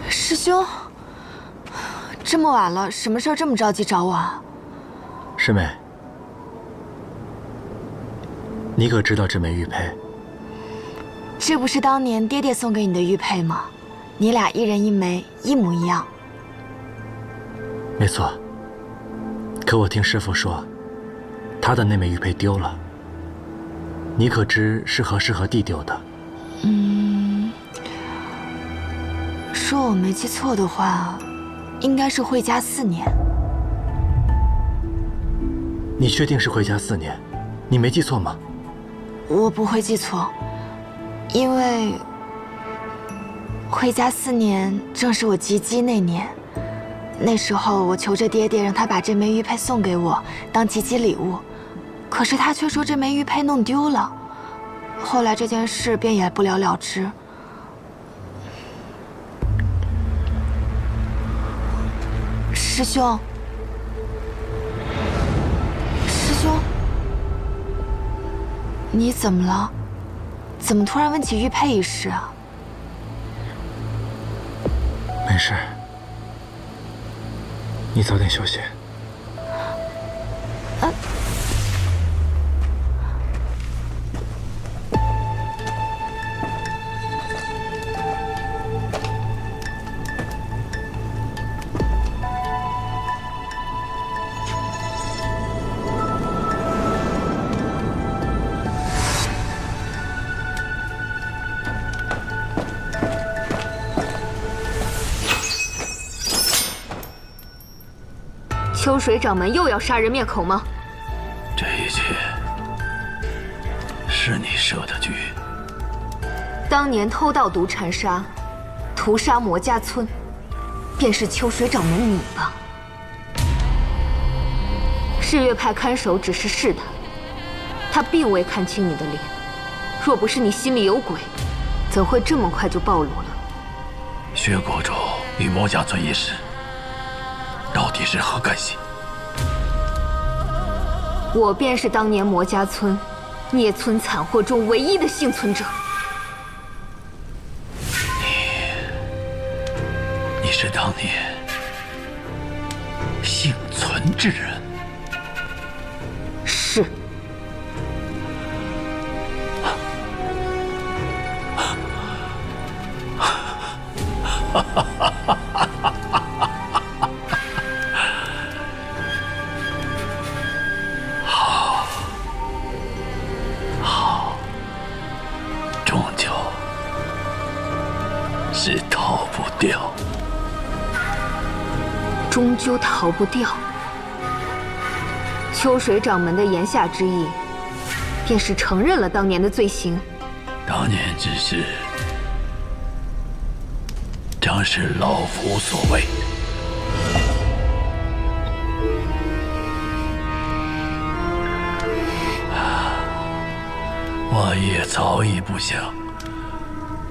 师兄，这么晚了，什么事儿这么着急找我啊？师妹，你可知道这枚玉佩？这不是当年爹爹送给你的玉佩吗？你俩一人一枚，一模一样。没错。可我听师傅说，他的那枚玉佩丢了。你可知是何时何地丢的？说我没记错的话，应该是会家4年。你确定是会家4年？你没记错吗？我不会记错，因为会家4年正是我及笄那年。那时候我求着爹爹让他把这枚玉佩送给我当及笄礼物，可是他却说这枚玉佩弄丢了。后来这件事便也不了了之。师兄，师兄，你怎么了？怎么突然问起玉佩一事啊？没事，你早点休息。秋水掌门又要杀人灭口吗？这一切是你设的局。当年偷盗毒禅砂，屠杀魔家村，便是秋水掌门你吧？世月派看守只是试探，他并未看清你的脸。若不是你心里有鬼，怎会这么快就暴露了？薛国主与魔家村一事，到底是何干系？我便是当年魔家村灭村惨祸中唯一的幸存者。你是当年幸存之人？是。好，好，终究是逃不掉。终究逃不掉。秋水掌门的言下之意，便是承认了当年的罪行。当年之事，正是老夫所为。我也早已不想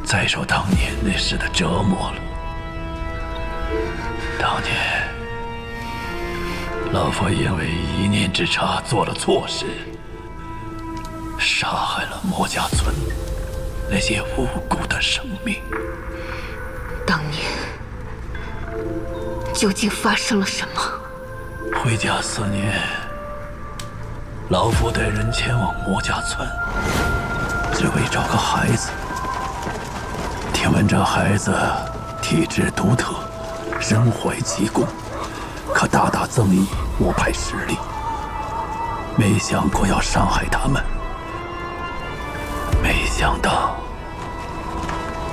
再受当年那时的折磨了。当年，老夫因为一念之差做了错事，杀害了莫家村那些无辜的生命。当年究竟发生了什么？回家4年，老夫带人前往莫家村，只为找个孩子。听闻这孩子体质独特，身怀奇功，可大大增益我派实力。没想过要伤害他们，没想到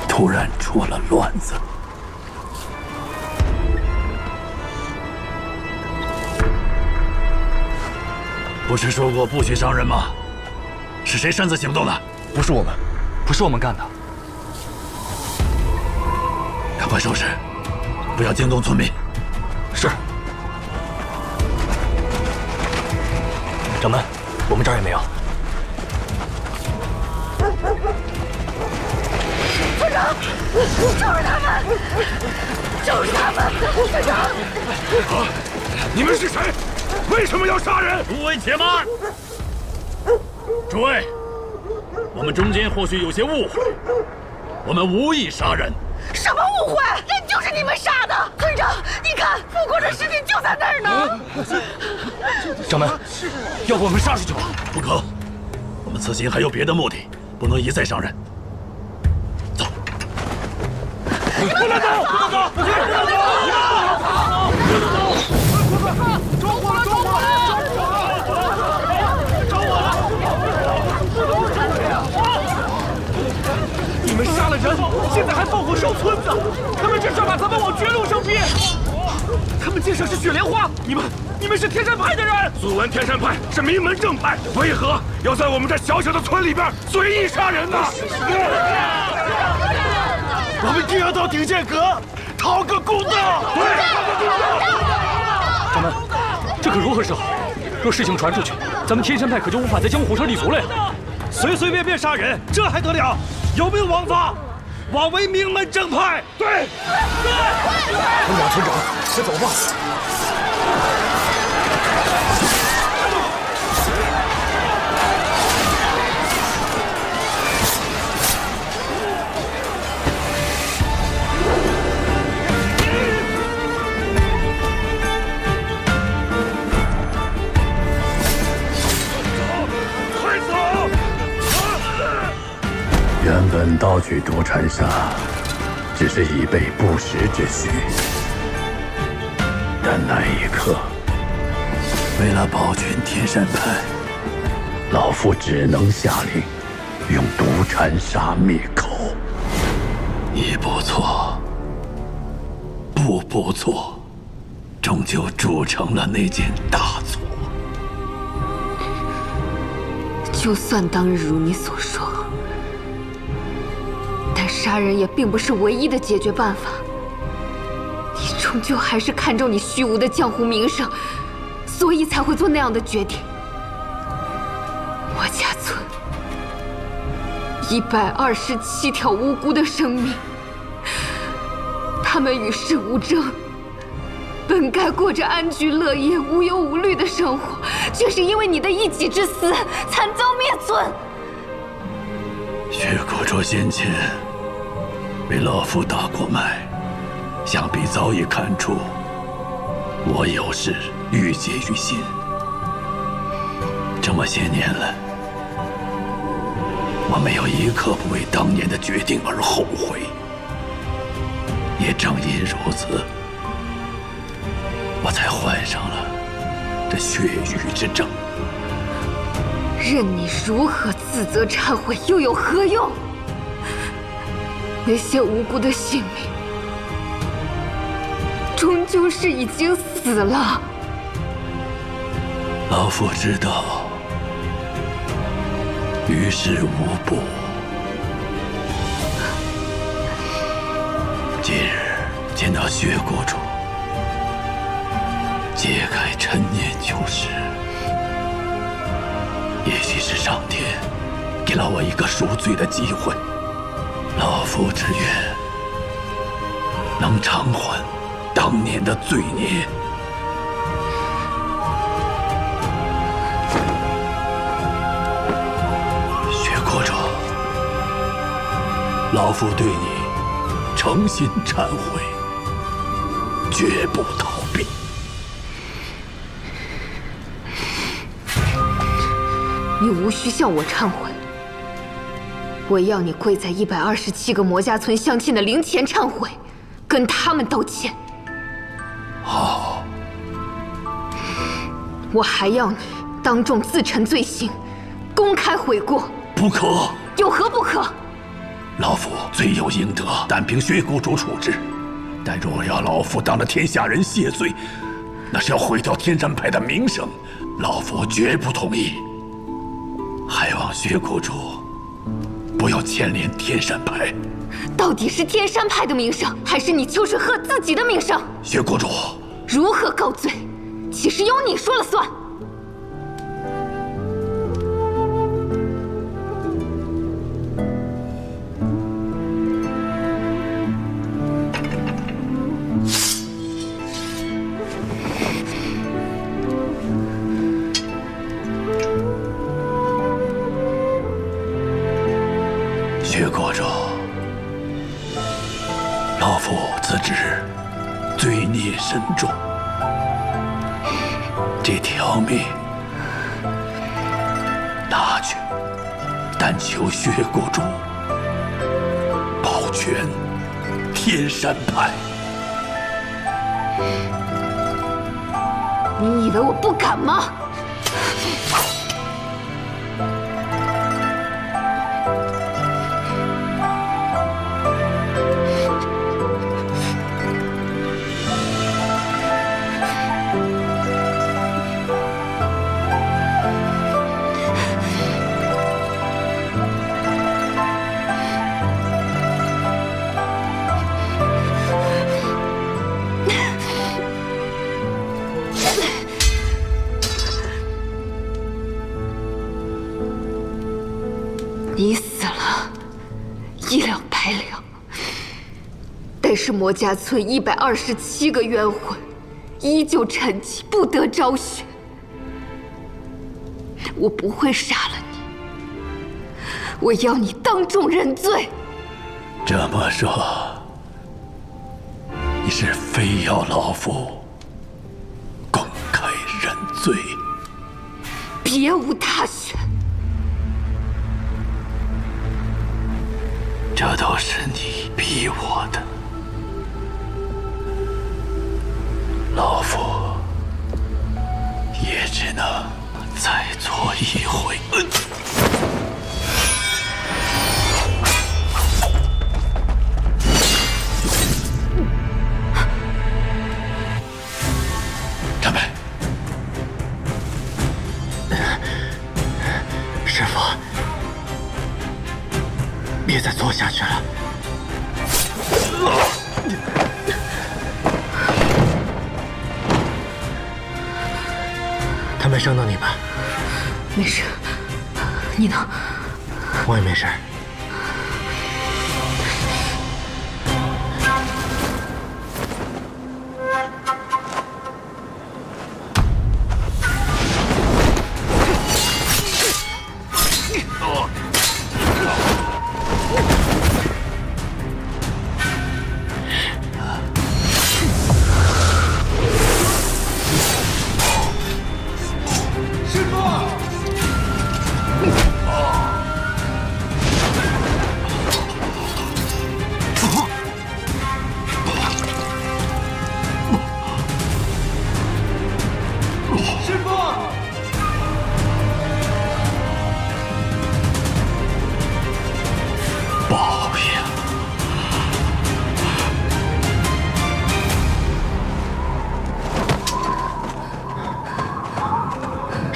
突然出了乱子。不是说过不许伤人吗？是谁擅自行动的？不是我们，不是我们干的。赶快收拾，不要惊动村民。是。掌门，我们这儿也没有。村长，就是他们，就是他们！村长，你们是谁？为什么要杀人？诸位且慢！诸位，我们中间或许有些误会，我们无意杀人。什么误会？人就是你们杀的！村长，你看，富国的尸体就在那儿呢。掌门，要不我们杀出去吧？不可，我们此行还有别的目的，不能一再伤人。走。不能走！不能走！不能走！不能走！着火了！着火了！着火了！你们杀了人，现在还放火烧村子，他们这是要把咱们往绝路上逼。他们介绍是雪莲花，你们是天山派的人。素闻天山派是名门正派，为何要在我们这小小的村里边随意杀人呢？我们一定要到鼎剑阁讨个公道。对，讨个公道。掌门，这可如何是好？若事情传出去，咱们天山派可就无法在江湖上立足了呀！随随便便杀人，这还得了？有没有王法？枉为名门正派。对，对。村长，先走吧。原本盗取毒禅砂，只是以备不时之需。但那一刻，为了保全天山派，老夫只能下令用毒禅砂灭口。一步错，步步错，终究铸成了那件大错。就算当日如你所说，但杀人也并不是唯一的解决办法。你终究还是看重你虚无的江湖名声，所以才会做那样的决定。我家村127条无辜的生命，他们与世无争，本该过着安居乐业、无忧无虑的生活，却是因为你的一己之私，惨遭灭村。薛国卓先前为老夫打过脉，想必早已看出我有事郁结于心。这么些年来，我没有一刻不为当年的决定而后悔。也正因如此，我才患上了这血雨之症。任你如何自责忏悔，又有何用？那些无辜的性命，终究是已经死了。老夫知道，于事无补。今日见到血谷主，揭开陈年旧事，也许是上天给了我一个赎罪的机会。老夫只愿能偿还当年的罪孽。血谷主，老夫对你诚心忏悔，绝不逃避。你无需向我忏悔，我要你跪在127个魔家村乡亲的灵前忏悔，跟他们道歉。好。我还要你当众自陈罪行，公开悔过。不可。有何不可？老夫罪有应得，但凭血谷主处置。但若要老夫当着天下人谢罪，那是要毁掉天山派的名声，老夫绝不同意。还望血谷主不要牵连天山派。到底是天山派的名声，还是你秋水鹤自己的名声？血谷主如何告罪，岂是由你说了算？血谷主，老夫自知罪孽深重，这条命拿去，但求血谷主保全天山派。你以为我不敢吗？你死了，一了百了。但是魔家村127个冤魂依旧沉寂，不得昭雪。我不会杀了你，我要你当众认罪。这么说，你是非要老夫公开认罪？别无他选。这都是你逼我的，老夫也只能再做一回。长辈，师父，别再做下去了。他没伤到你吧？没事，你呢？我也没事。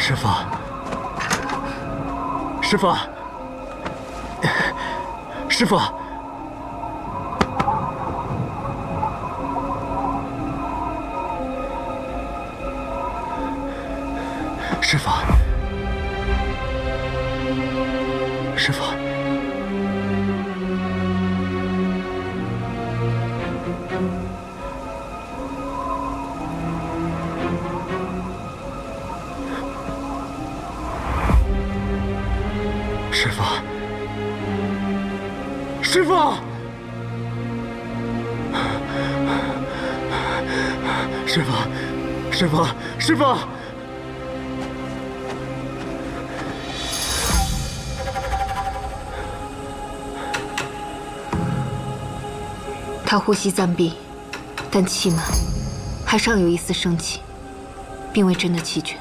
师父，师父，师父，师父，师父。师父，师父，师父，师父，师父！他呼吸暂闭，但气满，还尚有一丝生气，并未真的气绝。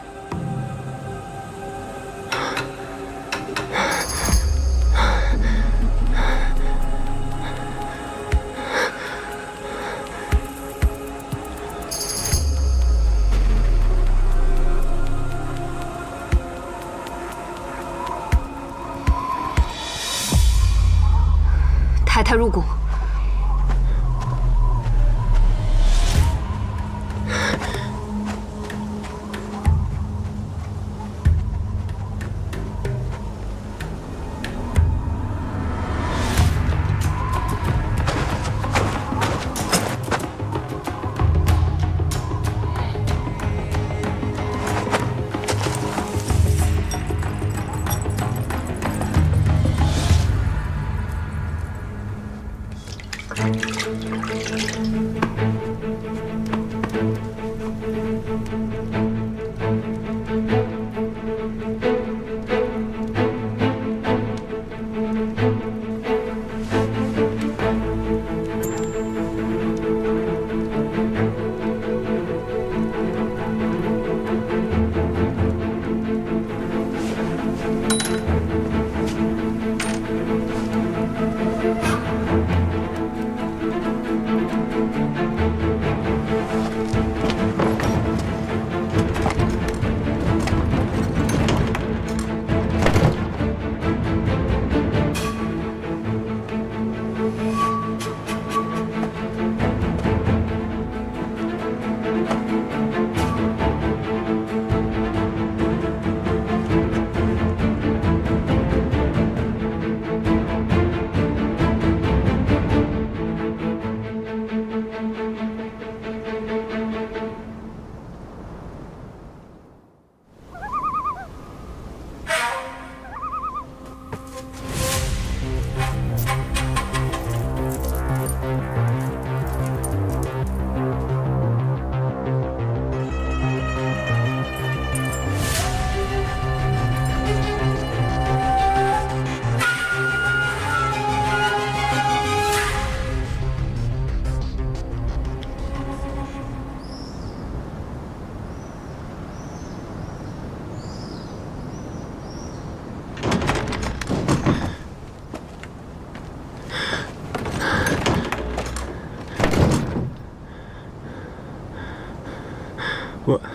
抬他入汞。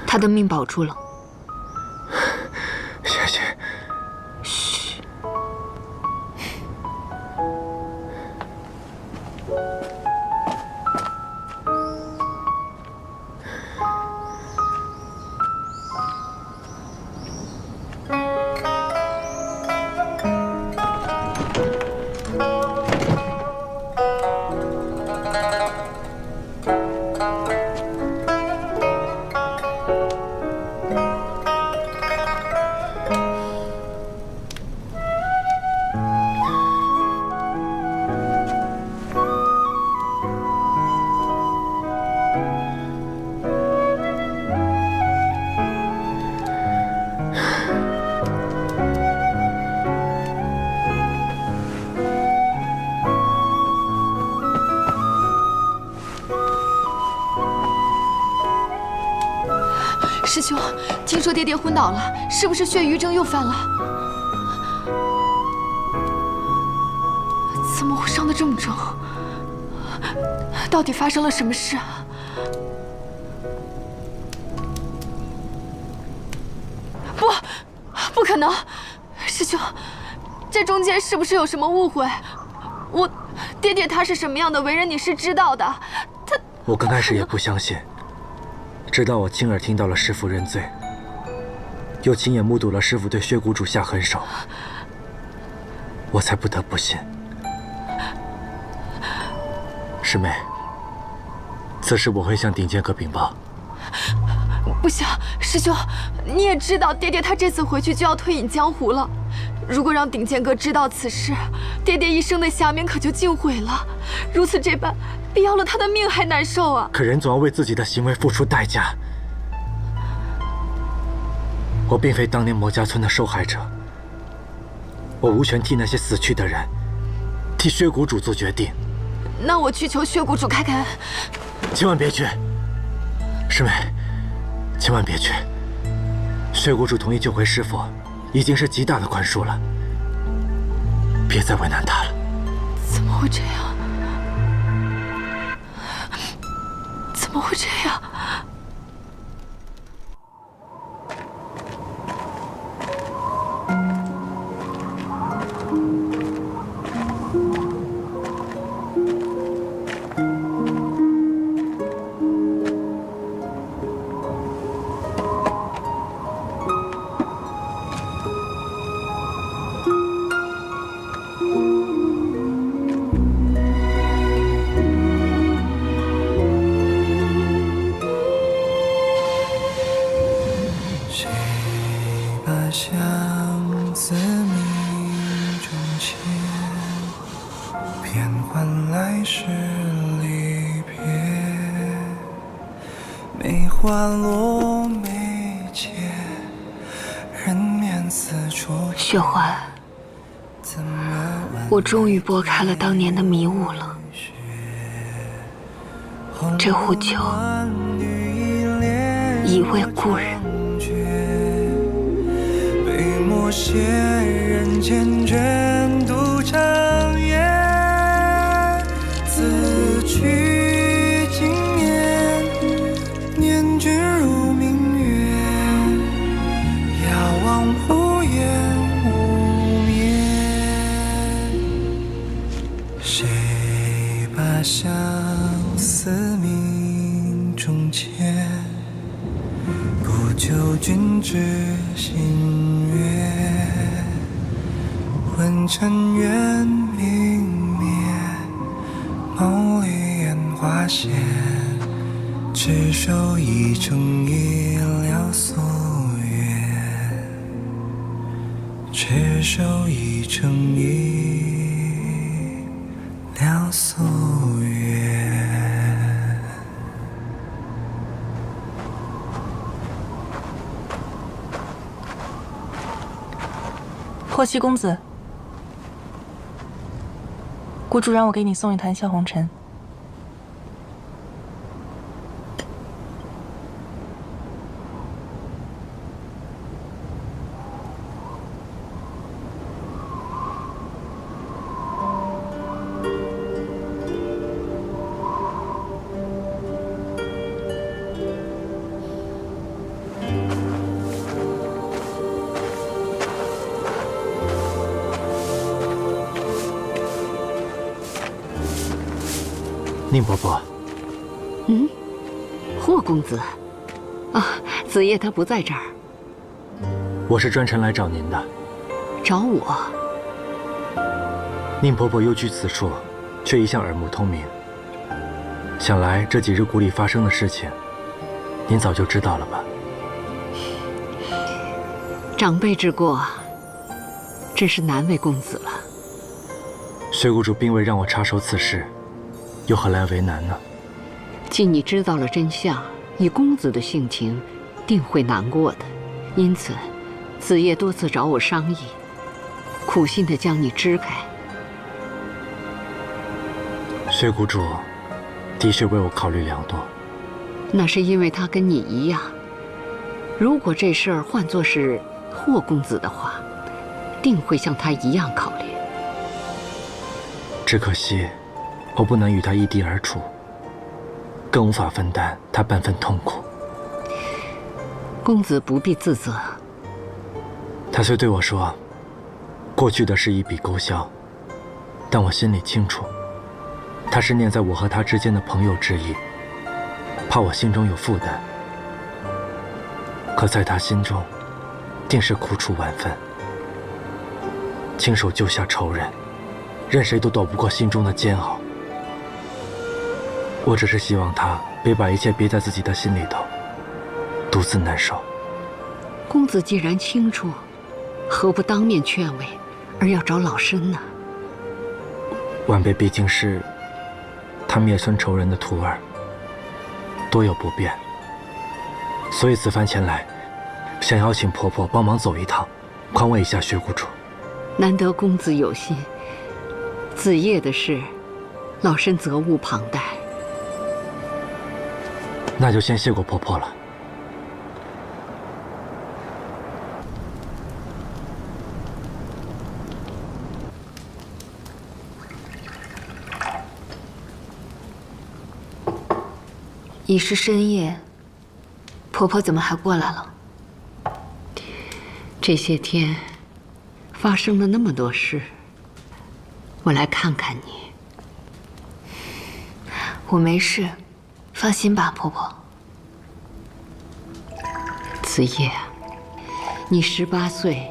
他的命保住了。谢谢。嘘。师兄，听说爹爹昏倒了，是不是血瘀症又犯了？怎么会伤得这么重？到底发生了什么事啊？不，可能，师兄，这中间是不是有什么误会？爹爹他是什么样的为人，你是知道的。我刚开始也不相信，直到我亲耳听到了师父认罪，又亲眼目睹了师父对薛谷主下狠手，我才不得不信。师妹，此事我会向顶剑阁禀报。不行，师兄，你也知道，爹爹他这次回去就要退隐江湖了。如果让顶剑阁知道此事，爹爹一生的侠名可就尽毁了。如此这般，比要了他的命还难受啊！可人总要为自己的行为付出代价。我并非当年魔家村的受害者，我无权替那些死去的人，替薛谷主做决定。那我去求薛谷主开恩。千万别去，师妹，千万别去。薛谷主同意救回师父，已经是极大的宽恕了，别再为难他了。怎么会这样？怎么会这样？相思命中牵，变换来世离别。梅花落眉间，人面似初见。雪环，我终于拨开了当年的迷雾了。这壶酒已为故人。墨写人间卷度长夜，自去经年，念君如明月，遥望无言无眠。谁把相思命中牵？不求君知心悦，问尘缘明灭，梦里烟花现，执手一程一了夙愿，执手一程一了夙愿。霍七公子，谷主让我给你送一坛笑红尘。宁伯伯，霍公子，啊，子夜他不在这儿。我是专程来找您的。找我？宁伯伯幽居此处，却一向耳目通明。想来这几日谷里发生的事情，您早就知道了吧？长辈之过，真是难为公子了。薛谷主并未让我插手此事，又何来为难呢？既你知道了真相，以公子的性情，定会难过的。因此，子夜多次找我商议，苦心地将你支开。薛谷主的确为我考虑良多。那是因为他跟你一样。如果这事儿换作是霍公子的话，定会像他一样考虑。只可惜，我不能与他异地而处，更无法分担他半分痛苦。公子不必自责。他虽对我说，过去的事一笔勾销，但我心里清楚，他是念在我和他之间的朋友之意，怕我心中有负担。可在他心中，定是苦楚万分。亲手救下仇人，任谁都躲不过心中的煎熬。我只是希望他别把一切憋在自己的心里头，独自难受。公子既然清楚，何不当面劝慰，而要找老身呢？晚辈毕竟是他灭村仇人的徒儿，多有不便，所以此番前来，想邀请婆婆帮忙走一趟，宽慰一下薛谷主。难得公子有心，子夜的事，老身责无旁贷。那就先谢过婆婆了。已是深夜，婆婆怎么还过来了？这些天发生了那么多事，我来看看你。我没事，放心吧，婆婆。子夜，你18岁，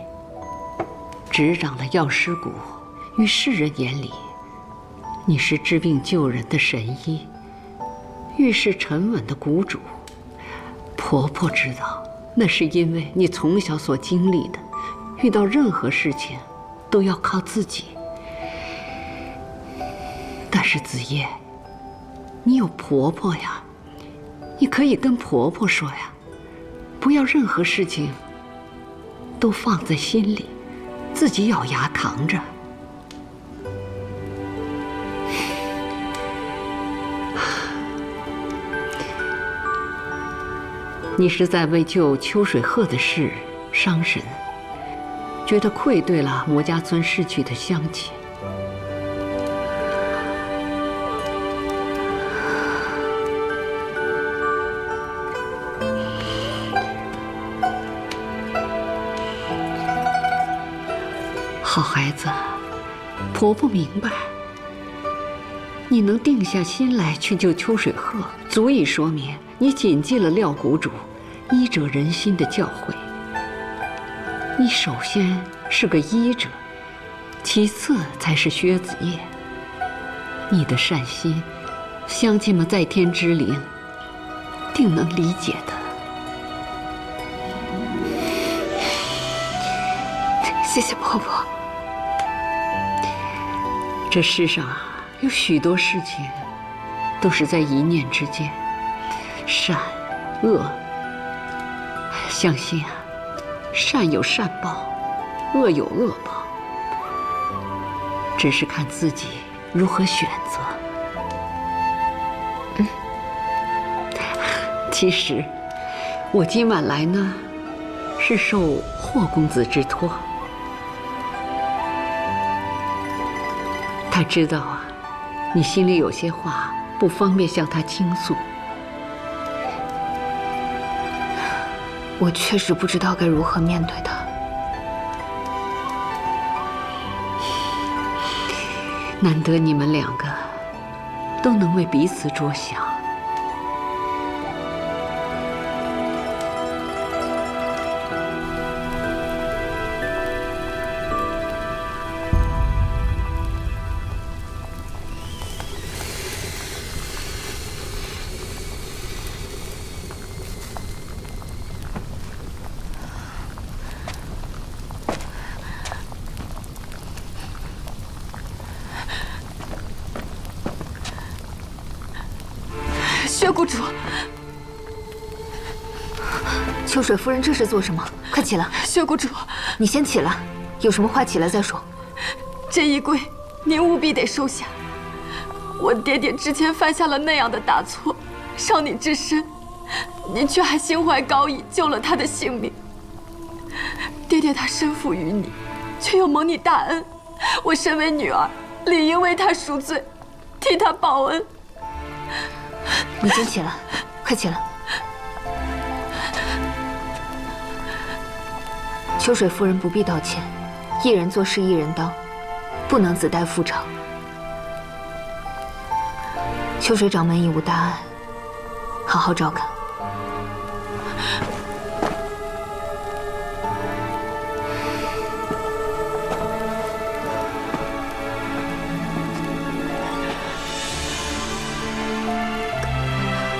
执掌了药师谷，于世人眼里，你是治病救人的神医，遇事沉稳的谷主。婆婆知道，那是因为你从小所经历的，遇到任何事情都要靠自己。但是子夜，你有婆婆呀，你可以跟婆婆说呀，不要任何事情都放在心里，自己咬牙扛着。你是在为救秋水鹤的事伤神，觉得愧对了魔家村逝去的乡亲。好孩子，婆婆明白，你能定下心来去救秋水鹤，足以说明你谨记了廖谷主医者仁心的教诲。你首先是个医者，其次才是薛子夜。你的善心，乡亲们在天之灵定能理解的。谢谢婆婆。这世上有许多事情都是在一念之间，善恶，相信啊，善有善报，恶有恶报，只是看自己如何选择。其实我今晚来呢，是受霍公子之托。他知道啊，你心里有些话不方便向他倾诉。我确实不知道该如何面对他。难得你们两个都能为彼此着想。薛谷主，秋水夫人这是做什么？快起来！薛谷主，你先起来，有什么话起来再说。这一跪，您务必得收下。我爹爹之前犯下了那样的大错，伤你至深，您却还心怀高义，救了他的性命。爹爹他身负于你，却又蒙你大恩，我身为女儿，理应为他赎罪，替他报恩。你先起来，快起来！秋水夫人不必道歉，一人做事一人当，不能自带覆巢。秋水掌门已无大碍，好好照看。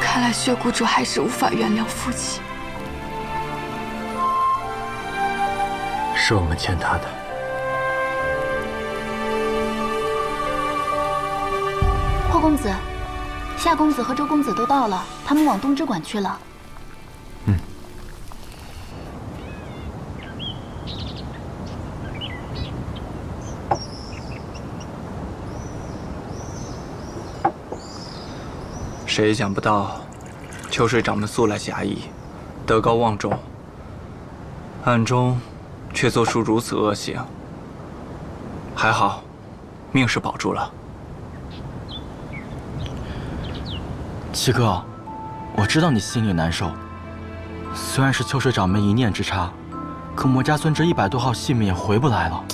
看来薛谷主还是无法原谅父亲。是我们欠他的。霍公子，夏公子和周公子都到了，他们往东之馆去了。谁也想不到，秋水掌门素来侠义，德高望重，暗中却做出如此恶行。还好，命是保住了。七哥，我知道你心里难受。虽然是秋水掌门一念之差，可魔家孙这100多号性命也回不来了。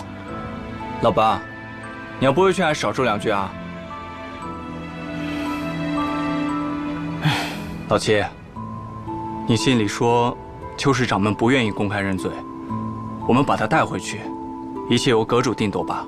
老八，你要不会劝还少说2句啊。老七，你心里说秋水掌门不愿意公开认罪，我们把他带回去，一切由阁主定夺吧。